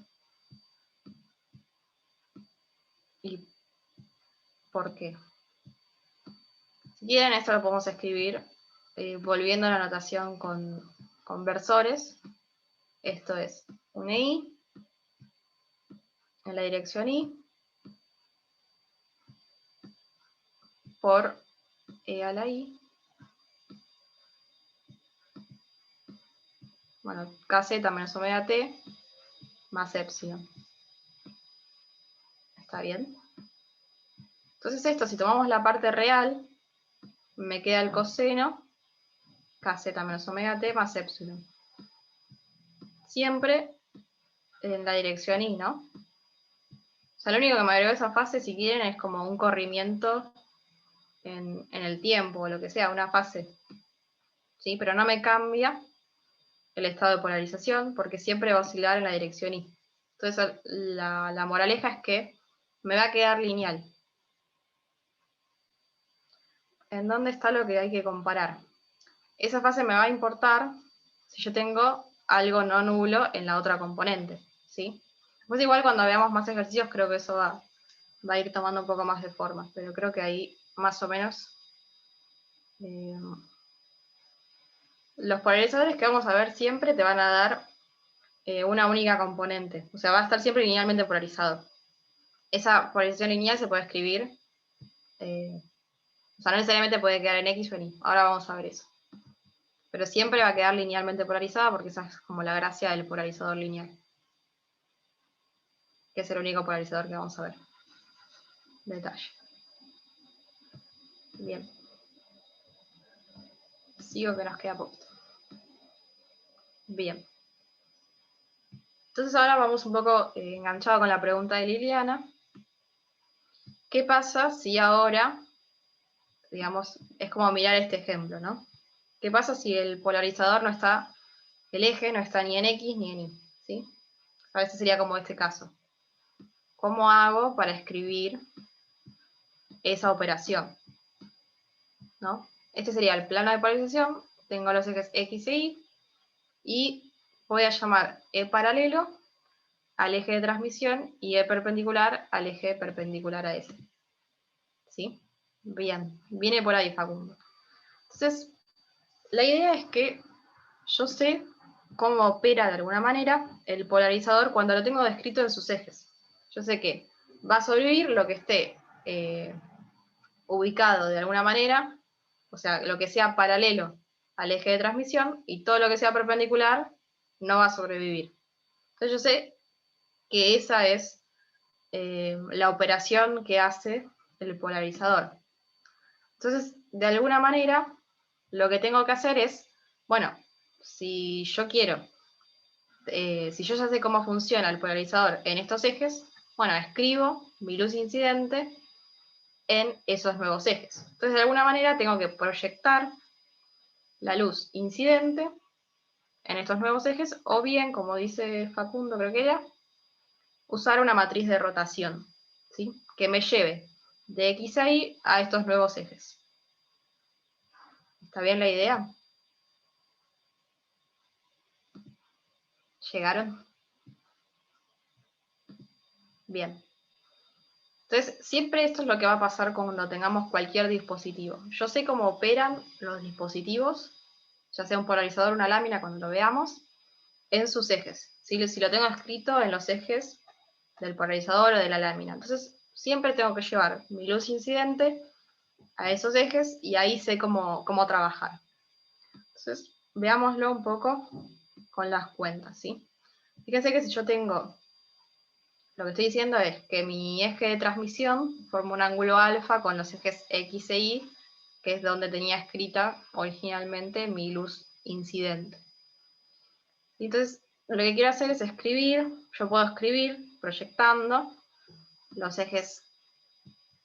¿Y por qué? Si quieren, esto lo podemos escribir volviendo a la notación con versores. Esto es un I en la dirección I por E a la I. Bueno, kz menos omega t más epsilon. ¿Está bien? Entonces esto, si tomamos la parte real, me queda el coseno kz menos omega t más epsilon. Siempre en la dirección I, ¿no? O sea, lo único que me agregó esa fase, si quieren, es como un corrimiento en el tiempo, o lo que sea, una fase. ¿Sí? Pero no me cambia el estado de polarización, porque siempre va a oscilar en la dirección I. Entonces, la moraleja es que me va a quedar lineal. ¿En dónde está lo que hay que comparar? Esa fase me va a importar si yo tengo algo no nulo en la otra componente, ¿sí? Pues igual cuando veamos más ejercicios creo que eso va a ir tomando un poco más de forma, pero creo que ahí más o menos los polarizadores que vamos a ver siempre te van a dar una única componente, o sea, va a estar siempre linealmente polarizado. Esa polarización lineal se puede escribir, o sea, no necesariamente puede quedar en X o en Y, ahora vamos a ver eso. Pero siempre va a quedar linealmente polarizada porque esa es como la gracia del polarizador lineal, que es el único polarizador que vamos a ver. Detalle. Bien. Sigo que nos queda poquito. Bien. Entonces ahora vamos un poco enganchado con la pregunta de Liliana. ¿Qué pasa si ahora, digamos, es como mirar este ejemplo, ¿no? ¿Qué pasa si el polarizador no está, el eje no está ni en X ni en Y? ¿Sí? A veces sería como este caso. ¿Cómo hago para escribir esa operación? ¿No? Este sería el plano de polarización. Tengo los ejes X e Y voy a llamar E paralelo al eje de transmisión y E perpendicular al eje perpendicular a ese. ¿Sí? Bien, viene por ahí Facundo. Entonces, la idea es que yo sé cómo opera de alguna manera el polarizador cuando lo tengo descrito en sus ejes. Yo sé que va a sobrevivir lo que esté ubicado de alguna manera, o sea, lo que sea paralelo al eje de transmisión, y todo lo que sea perpendicular no va a sobrevivir. Entonces yo sé que esa es la operación que hace el polarizador. Entonces, de alguna manera, lo que tengo que hacer es, bueno, si yo quiero, si yo ya sé cómo funciona el polarizador en estos ejes, bueno, escribo mi luz incidente en esos nuevos ejes. Entonces, de alguna manera, tengo que proyectar la luz incidente en estos nuevos ejes, o bien, como dice Facundo, creo que era, usar una matriz de rotación, ¿sí? Que me lleve de X a Y a estos nuevos ejes. ¿Está bien la idea? ¿Llegaron? Bien. Entonces, siempre esto es lo que va a pasar cuando tengamos cualquier dispositivo. Yo sé cómo operan los dispositivos, ya sea un polarizador o una lámina, cuando lo veamos, en sus ejes. Si lo tengo escrito en los ejes del polarizador o de la lámina. Entonces, siempre tengo que llevar mi luz incidente a esos ejes y ahí sé cómo trabajar. Entonces, veámoslo un poco con las cuentas, ¿sí? Fíjense que si yo tengo, lo que estoy diciendo es que mi eje de transmisión forma un ángulo alfa con los ejes X e Y, que es donde tenía escrita originalmente mi luz incidente. Y entonces, lo que quiero hacer es escribir, yo puedo escribir proyectando los ejes,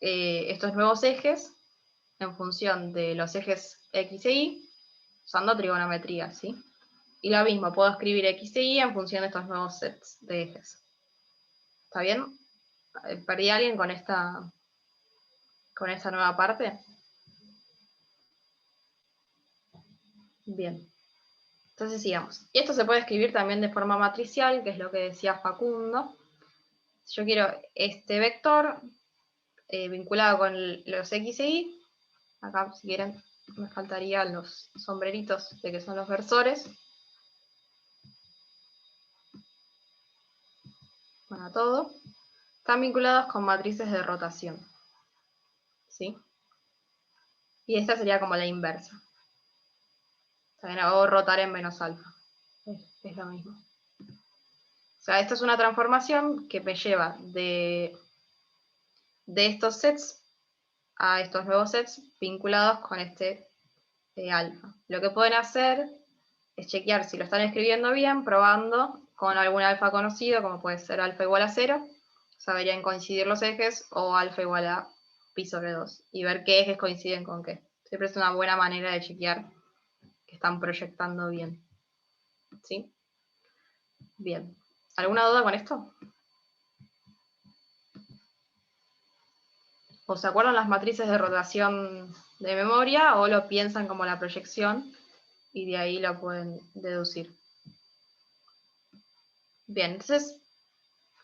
estos nuevos ejes, en función de los ejes X e Y, usando trigonometría, ¿sí? Y lo mismo, puedo escribir X e Y en función de estos nuevos sets de ejes. ¿Está bien? ¿Perdí a alguien con esta nueva parte? Bien. Entonces sigamos. Y esto se puede escribir también de forma matricial, que es lo que decía Facundo. Si yo quiero este vector vinculado con los X e Y, acá si quieren me faltarían los sombreritos de que son los versores. Bueno, todo. Están vinculados con matrices de rotación. ¿Sí? Y esta sería como la inversa. También hago rotar en menos alfa. Es lo mismo. O sea, esto es una transformación que me lleva de estos sets a estos nuevos sets vinculados con este alfa. Lo que pueden hacer es chequear si lo están escribiendo bien, probando con algún alfa conocido, como puede ser alfa igual a 0, saberían coincidir los ejes, o alfa igual a pi sobre 2, y ver qué ejes coinciden con qué. Siempre es una buena manera de chequear que están proyectando bien. ¿Sí? Bien. ¿Alguna duda con esto? ¿O se acuerdan las matrices de rotación de memoria o lo piensan como la proyección y de ahí lo pueden deducir? Bien, entonces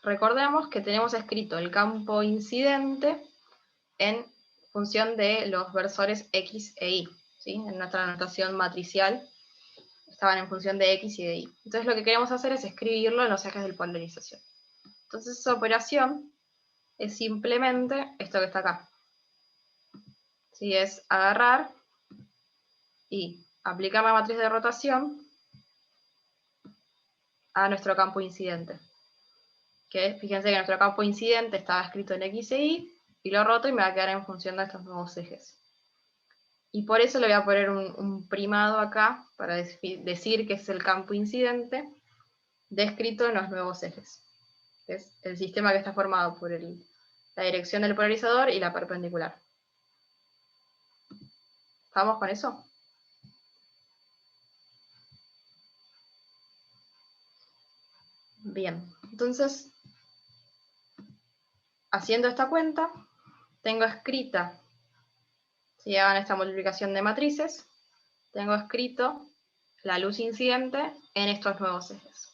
recordemos que tenemos escrito el campo incidente en función de los versores X e Y. ¿Sí? En nuestra notación matricial estaban en función de X y de Y. Entonces lo que queremos hacer es escribirlo en los ejes de polarización. Entonces esa operación es simplemente esto que está acá. ¿Sí? Es agarrar y aplicar la matriz de rotación a nuestro campo incidente. Que fíjense que nuestro campo incidente estaba escrito en X e Y lo roto y me va a quedar en función de estos nuevos ejes. Y por eso le voy a poner un primado acá para decir que es el campo incidente descrito en los nuevos ejes. Es el sistema que está formado por la dirección del polarizador y la perpendicular. ¿Estamos con eso? Bien, entonces, haciendo esta cuenta, tengo escrita, si hagan esta multiplicación de matrices, tengo escrito la luz incidente en estos nuevos ejes.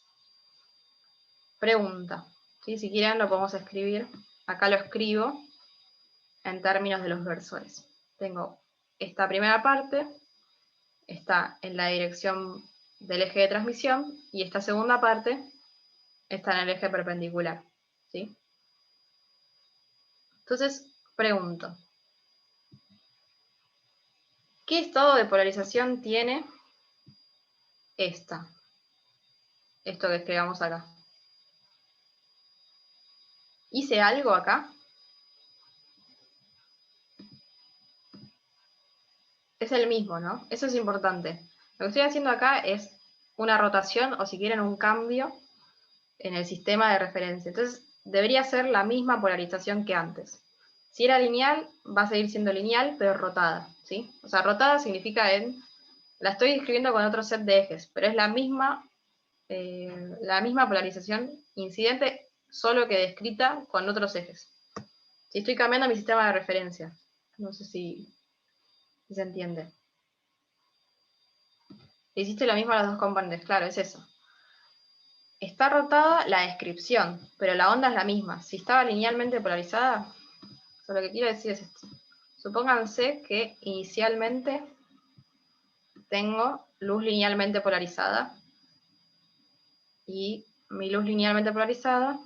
Pregunta, ¿sí? Si quieren lo podemos escribir, acá lo escribo en términos de los versores. Tengo esta primera parte, está en la dirección del eje de transmisión, y esta segunda parte está en el eje perpendicular. ¿Sí? Entonces, pregunto, ¿qué estado de polarización tiene esto que escribamos acá? ¿Hice algo acá? Es el mismo, ¿no? Eso es importante. Lo que estoy haciendo acá es una rotación, o si quieren un cambio, en el sistema de referencia. Entonces, debería ser la misma polarización que antes. Si era lineal, va a seguir siendo lineal, pero rotada, ¿sí? O sea, rotada significa la estoy escribiendo con otro set de ejes, pero es la misma polarización incidente, solo que descrita con otros ejes. Si estoy cambiando mi sistema de referencia. No sé si se entiende. Hiciste lo mismo a los dos componentes, claro, es eso. Está rotada la descripción, pero la onda es la misma. Si estaba linealmente polarizada, lo que quiero decir es esto. Supónganse que inicialmente tengo luz linealmente polarizada, y mi luz linealmente polarizada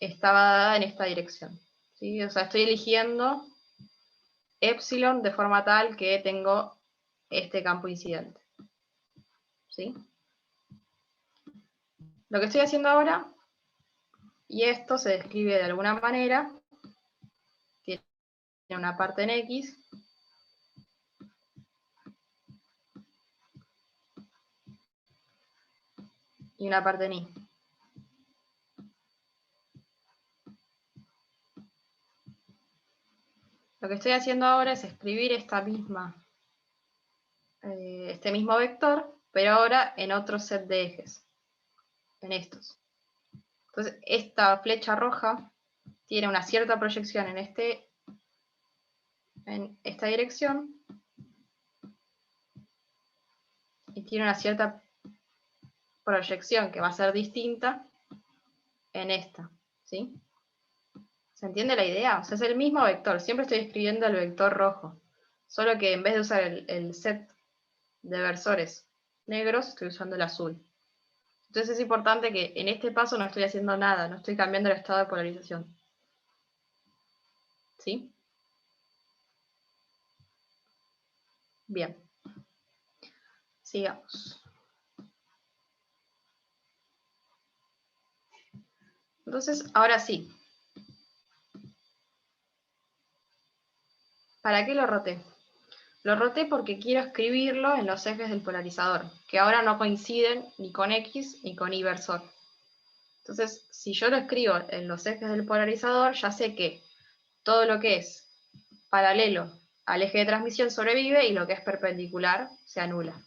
estaba dada en esta dirección. ¿Sí? O sea, estoy eligiendo epsilon de forma tal que tengo este campo incidente. ¿Sí? Lo que estoy haciendo ahora, y esto se describe de alguna manera, tiene una parte en X y una parte en Y. Lo que estoy haciendo ahora es escribir este mismo vector, pero ahora en otro set de ejes, en estos. Entonces, esta flecha roja tiene una cierta proyección en esta dirección, y tiene una cierta proyección que va a ser distinta en esta, ¿sí? ¿Se entiende la idea? O sea, es el mismo vector, siempre estoy escribiendo el vector rojo, solo que en vez de usar el set de versores negros, estoy usando el azul. Entonces es importante que en este paso no estoy haciendo nada, no estoy cambiando el estado de polarización. ¿Sí? Bien. Sigamos. Entonces, ahora sí. ¿Para qué lo roté? Lo roté porque quiero escribirlo en los ejes del polarizador, que ahora no coinciden ni con X ni con Y versor. Entonces, si yo lo escribo en los ejes del polarizador, ya sé que todo lo que es paralelo al eje de transmisión sobrevive y lo que es perpendicular se anula.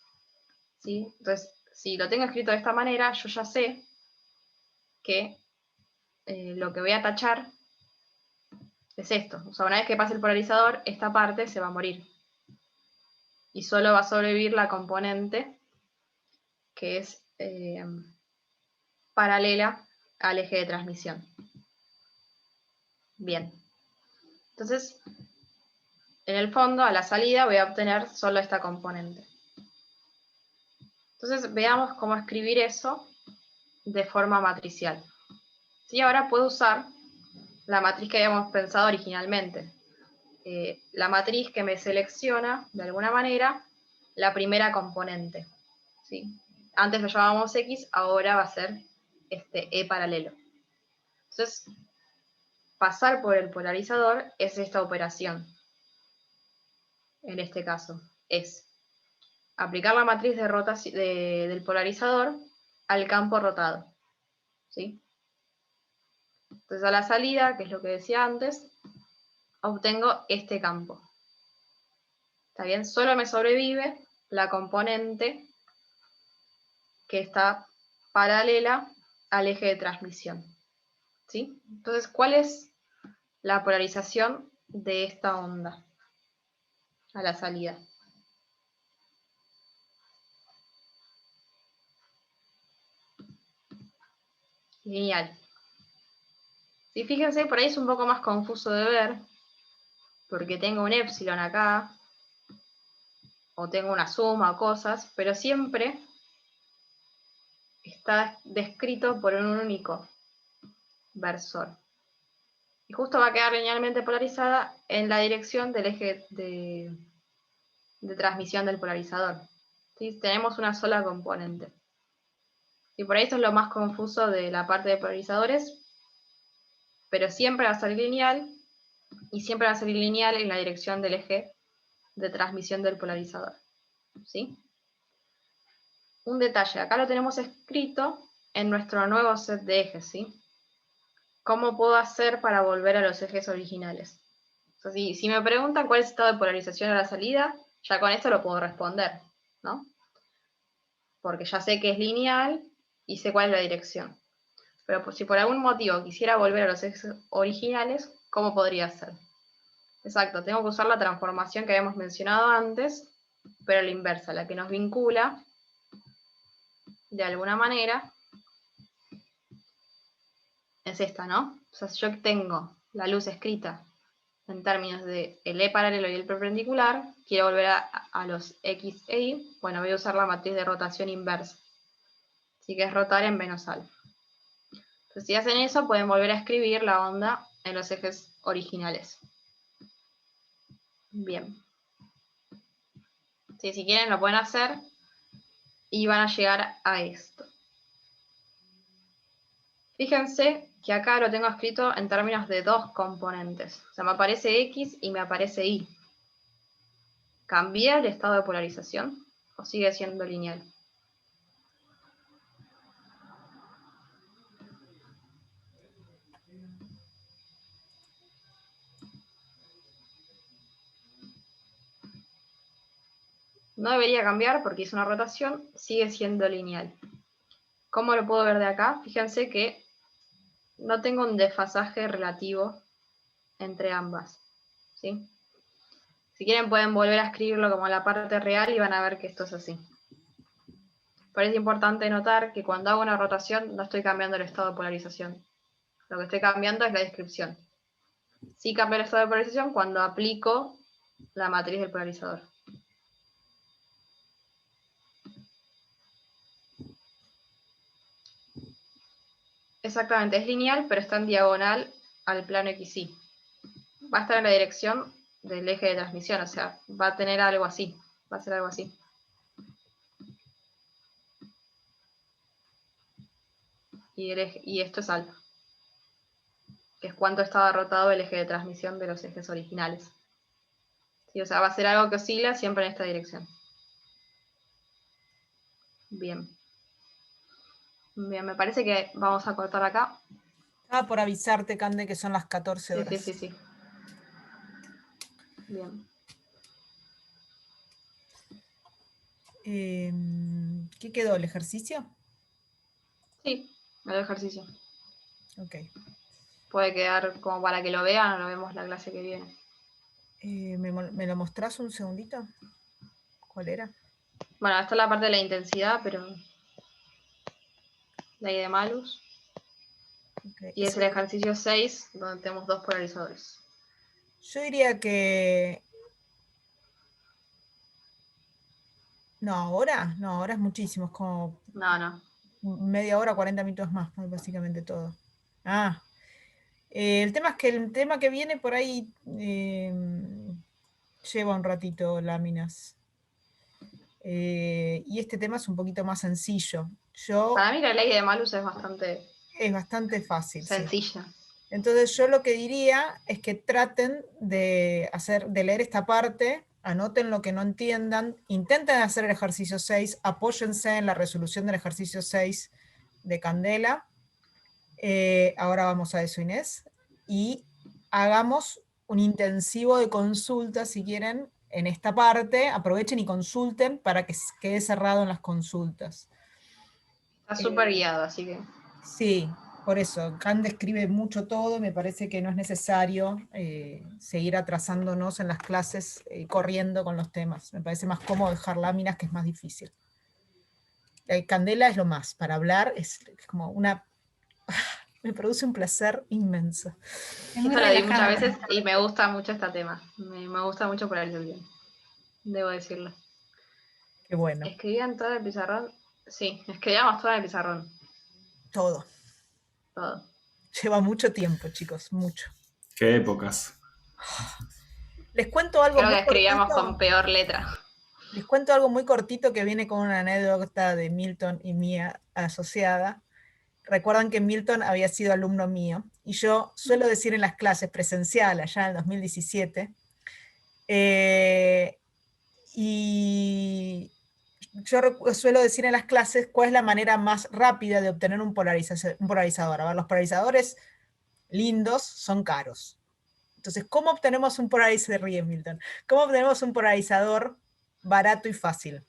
¿Sí? Entonces, si lo tengo escrito de esta manera, yo ya sé que lo que voy a tachar es esto. O sea, una vez que pase el polarizador, esta parte se va a morir. Y solo va a sobrevivir la componente que es paralela al eje de transmisión. Bien. Entonces, en el fondo, a la salida, voy a obtener solo esta componente. Entonces, veamos cómo escribir eso de forma matricial. ¿Sí? Ahora puedo usar la matriz que habíamos pensado originalmente. La matriz que me selecciona, de alguna manera, la primera componente. ¿Sí? Antes lo llamábamos X, ahora va a ser este E paralelo. Entonces, pasar por el polarizador es esta operación. En este caso, es aplicar la matriz de rotación del polarizador al campo rotado. ¿Sí? Entonces, a la salida, que es lo que decía antes, obtengo este campo. ¿Está bien? Solo me sobrevive la componente que está paralela al eje de transmisión. ¿Sí? Entonces, ¿cuál es la polarización de esta onda a la salida? Lineal. ¿Sí? Fíjense, por ahí es un poco más confuso de ver, porque tengo un epsilon acá, o tengo una suma o cosas, pero siempre está descrito por un único versor. Y justo va a quedar linealmente polarizada en la dirección del eje de transmisión del polarizador. ¿Sí? Tenemos una sola componente. Y por ahí esto es lo más confuso de la parte de polarizadores, pero siempre va a ser lineal, y siempre va a ser lineal en la dirección del eje de transmisión del polarizador. ¿Sí? Un detalle, acá lo tenemos escrito en nuestro nuevo set de ejes, ¿sí? ¿Cómo puedo hacer para volver a los ejes originales? O sea, si me preguntan cuál es el estado de polarización a la salida, ya con esto lo puedo responder, ¿no? Porque ya sé que es lineal y sé cuál es la dirección. Pero pues, si por algún motivo quisiera volver a los ejes originales, ¿cómo podría ser? Exacto, tengo que usar la transformación que habíamos mencionado antes, pero la inversa, la que nos vincula de alguna manera es esta, ¿no? O sea, si yo tengo la luz escrita en términos de el E paralelo y el perpendicular, quiero volver a los X e Y, bueno, voy a usar la matriz de rotación inversa. Así que es rotar en menos alfa. Entonces, si hacen eso, pueden volver a escribir la onda en los ejes originales. Bien. Sí, si quieren lo pueden hacer y van a llegar a esto. Fíjense que acá lo tengo escrito en términos de dos componentes. O sea, me aparece X y me aparece Y. ¿Cambia el estado de polarización o sigue siendo lineal? No debería cambiar porque es una rotación, sigue siendo lineal. ¿Cómo lo puedo ver de acá? Fíjense que no tengo un desfasaje relativo entre ambas. ¿Sí? Si quieren pueden volver a escribirlo como la parte real y van a ver que esto es así. Pero es importante notar que cuando hago una rotación no estoy cambiando el estado de polarización. Lo que estoy cambiando es la descripción. Sí cambio el estado de polarización cuando aplico la matriz del polarizador. Exactamente, es lineal, pero está en diagonal al plano XY. Va a estar en la dirección del eje de transmisión, o sea, va a tener algo así. Va a ser algo así. Y esto es alfa, que es cuánto estaba rotado el eje de transmisión de los ejes originales. Sí, o sea, va a ser algo que oscila siempre en esta dirección. Bien. Bien, me parece que vamos a cortar acá. Estaba por avisarte, Cande, que son las 14 Sí, horas. sí. Bien. ¿Qué quedó? ¿El ejercicio? Sí, el ejercicio. Ok. Puede quedar como para que lo vean o lo vemos la clase que viene. ¿Me lo mostrás un segundito? ¿Cuál era? Bueno, esta es la parte de la intensidad, pero la I de malus. Okay. Y es el ejercicio 6, donde tenemos 2 polarizadores. Yo diría que... No, ahora es muchísimo, es como No. media hora, 40 minutos más, básicamente todo. El tema es que el tema que viene por ahí lleva un ratito láminas. Y este tema es un poquito más sencillo. Para mí la ley de malus es bastante fácil. sencilla. Sí. Entonces yo lo que diría es que traten de leer esta parte, anoten lo que no entiendan, intenten hacer el ejercicio 6, apóyense en la resolución del ejercicio 6 de Candela. Ahora vamos a eso, Inés. Y hagamos un intensivo de consulta, si quieren, en esta parte. Aprovechen y consulten para que quede cerrado en las consultas. Está súper guiado, así que... Sí, por eso. Cande escribe mucho todo, me parece que no es necesario seguir atrasándonos en las clases corriendo con los temas. Me parece más cómodo dejar láminas, que es más difícil. Candela es lo más, para hablar es como una... Me produce un placer inmenso. Esto lo di muchas veces y me gusta mucho este tema. Me gusta mucho polarización, debo decirlo. Qué bueno. ¿Escribían todo el pizarrón? Sí, escribíamos todo el pizarrón. Todo. Lleva mucho tiempo, chicos, mucho. Qué épocas. Les cuento algo Creo muy que escribíamos cortito. con peor letra. Les cuento algo muy cortito que viene con una anécdota de Milton y mía asociada. Recuerdan que Milton había sido alumno mío, y yo suelo decir en las clases presencial, allá en el 2017, y yo suelo decir en las clases cuál es la manera más rápida de obtener un polarizador. A ver, los polarizadores lindos son caros. Entonces, ¿cómo obtenemos un polarizador? Se ríe Milton. ¿Cómo obtenemos un polarizador barato y fácil?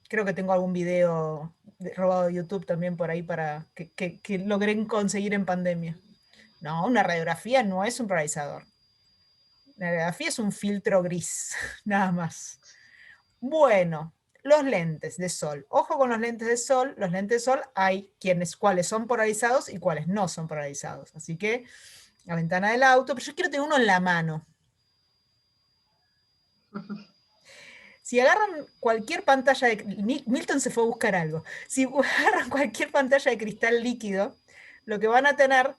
Creo que tengo algún video robado de YouTube también por ahí para que logré conseguir en pandemia. No, una radiografía no es un polarizador. La radiografía es un filtro gris, nada más. Bueno, los lentes de sol. Ojo con los lentes de sol. Los lentes de sol hay cuáles son polarizados y cuáles no son polarizados. Así que la ventana del auto, pero yo quiero tener uno en la mano. Si agarran cualquier pantalla de... Milton se fue a buscar algo. Si agarran cualquier pantalla de cristal líquido, lo que van a tener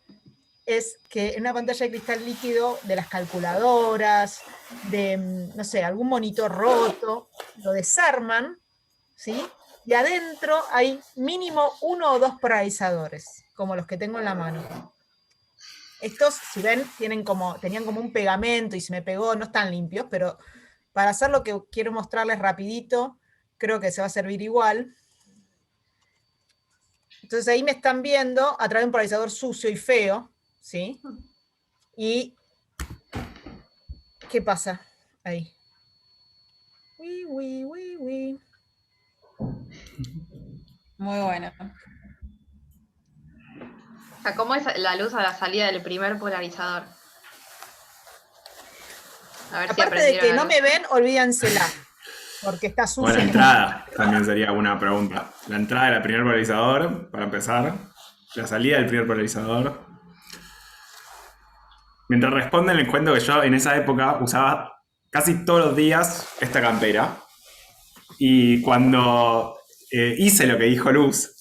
es que en una pantalla de cristal líquido de las calculadoras, de, no sé, algún monitor roto, lo desarman, ¿sí? Y adentro hay mínimo 1 o 2 polarizadores, como los que tengo en la mano. Estos, si ven, tenían como un pegamento y se me pegó, no están limpios, pero para hacer lo que quiero mostrarles rapidito, creo que se va a servir igual. Entonces ahí me están viendo a través de un polarizador sucio y feo, ¿sí? Y ¿qué pasa ahí? Muy bueno. O sea, ¿cómo es la luz a la salida del primer polarizador? A ver si Aparte de que aprendieron no algo. me ven, olvídensela, porque está sucio. Bueno, la entrada también sería una pregunta. La entrada del primer polarizador, para empezar. La salida del primer polarizador. Mientras responden, les cuento que yo en esa época usaba casi todos los días esta campera. Y cuando hice lo que dijo Luz,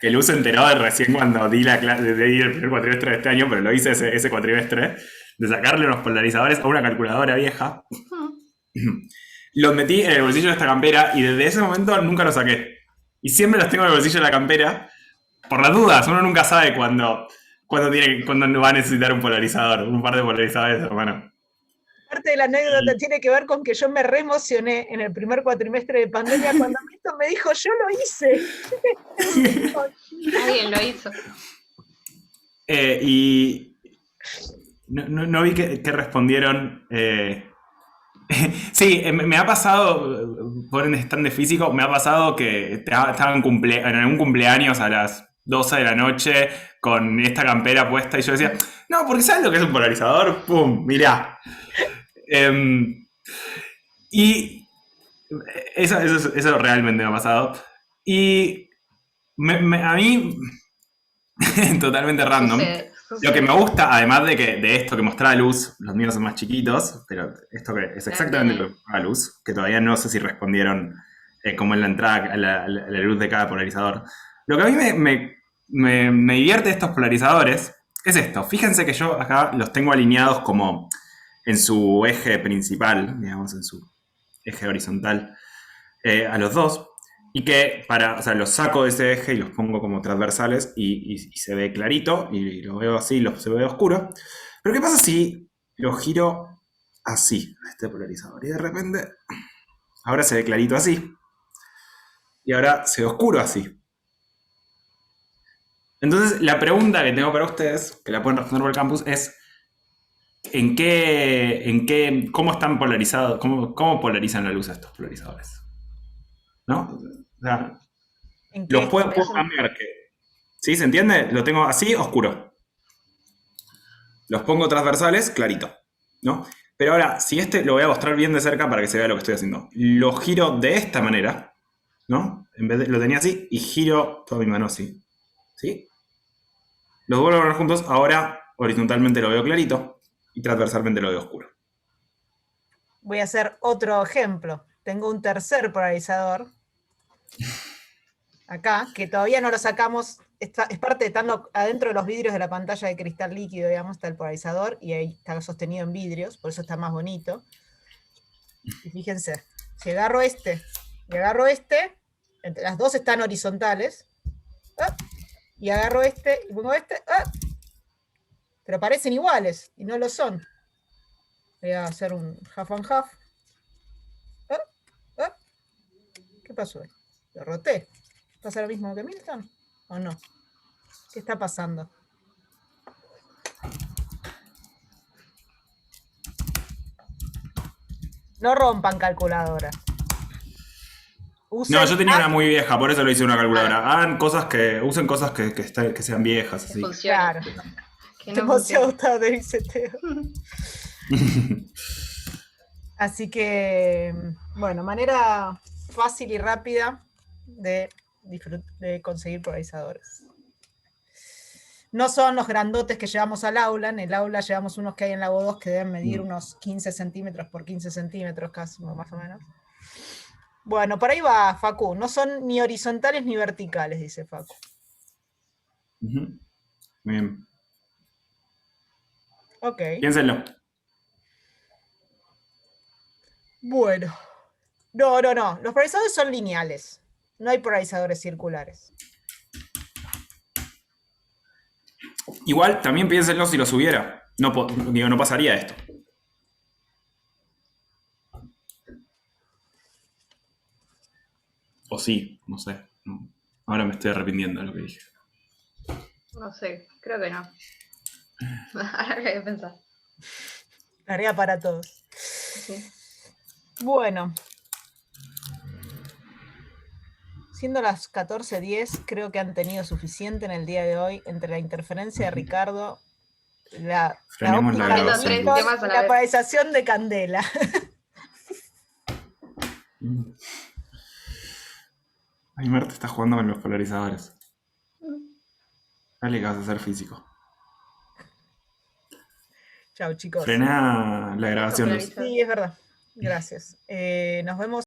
que Luz se enteró de recién cuando di la clase de ir el primer cuatrimestre de este año, pero lo hice ese cuatrimestre, de sacarle unos polarizadores a una calculadora vieja. Los metí en el bolsillo de esta campera y desde ese momento nunca los saqué. Y siempre los tengo en el bolsillo de la campera. Por las dudas, uno nunca sabe cuándo va a necesitar un polarizador, un par de polarizadores, hermano. Parte de la anécdota tiene que ver con que yo me re emocioné en el primer cuatrimestre de pandemia cuando Milton me dijo, yo lo hice. Alguien lo hizo. Y no vi que respondieron. Sí, me ha pasado, por el stand de físico, me ha pasado que estaba en algún cumpleaños a las 12 de la noche con esta campera puesta y yo decía, no, porque ¿sabes lo que es un polarizador? ¡Pum! Mirá. Y eso realmente me ha pasado. Y a mí, totalmente random, Sucede. lo que me gusta, además de esto que mostraba luz, los míos son más chiquitos, pero esto que es exactamente lo que mostraba luz, que todavía no sé si respondieron como en la entrada a la luz de cada polarizador. Lo que a mí me divierte de estos polarizadores es esto. Fíjense que yo acá los tengo alineados como en su eje principal, digamos, en su eje horizontal, a los dos. Y que los saco de ese eje y los pongo como transversales y se ve clarito y lo veo así, se ve oscuro. Pero ¿qué pasa si lo giro así, a este polarizador? Y de repente, ahora se ve clarito así. Y ahora se ve oscuro así. Entonces, la pregunta que tengo para ustedes, que la pueden responder por el campus, es ¿cómo están polarizados? ¿Cómo polarizan la luz estos polarizadores? ¿No? O sea, ¿En los qué? puedo cambiar. ¿Sí? ¿Se entiende? Lo tengo así, oscuro. Los pongo transversales, clarito. ¿No? Pero ahora, si lo voy a mostrar bien de cerca para que se vea lo que estoy haciendo. Lo giro de esta manera, ¿no? En vez de, lo tenía así y giro toda mi mano así. ¿Sí? Los vuelvo a poner juntos. Ahora, horizontalmente lo veo clarito y transversalmente lo veo oscuro. Voy a hacer otro ejemplo. Tengo un tercer polarizador acá, que todavía no lo sacamos, es parte de estando adentro de los vidrios de la pantalla de cristal líquido, digamos, está el polarizador, y ahí está sostenido en vidrios, por eso está más bonito. Y fíjense, si agarro este y agarro este, las dos están horizontales, y agarro este y pongo este, pero parecen iguales, y no lo son. Voy a hacer un half and half. ¿Qué pasó? Lo roté. ¿Pasa lo mismo que Milton? ¿O no? ¿Qué está pasando? No rompan calculadora. No, yo tenía una muy vieja, por eso lo hice una calculadora. Usen cosas que sean viejas. Así. Claro. Demasiado tarde, dice Teo. Así que, bueno, manera fácil y rápida de conseguir polarizadores. No son los grandotes que llevamos al aula. En el aula llevamos unos que hay en la O2 que deben medir unos 15 centímetros por 15 centímetros, casi, más o menos. Bueno, por ahí va, Facu. No son ni horizontales ni verticales, dice Facu. Muy bien. Ok. Piénsenlo. Bueno. No. Los polarizadores son lineales. No hay polarizadores circulares. Igual, también piénsenlo si los hubiera. No pasaría esto. O sí, no sé. Ahora me estoy arrepintiendo de lo que dije. No sé, creo que no. Ahora que hay que pensar. Tarea para todos. Sí. Bueno. Siendo las 14:10, creo que han tenido suficiente en el día de hoy entre la interferencia de Ricardo, la polarización de Candela. Ay, Marta está jugando con los polarizadores. Dale que vas a ser físico. Chao, chicos. Frená la grabación. Sí, es verdad. Gracias. Nos vemos.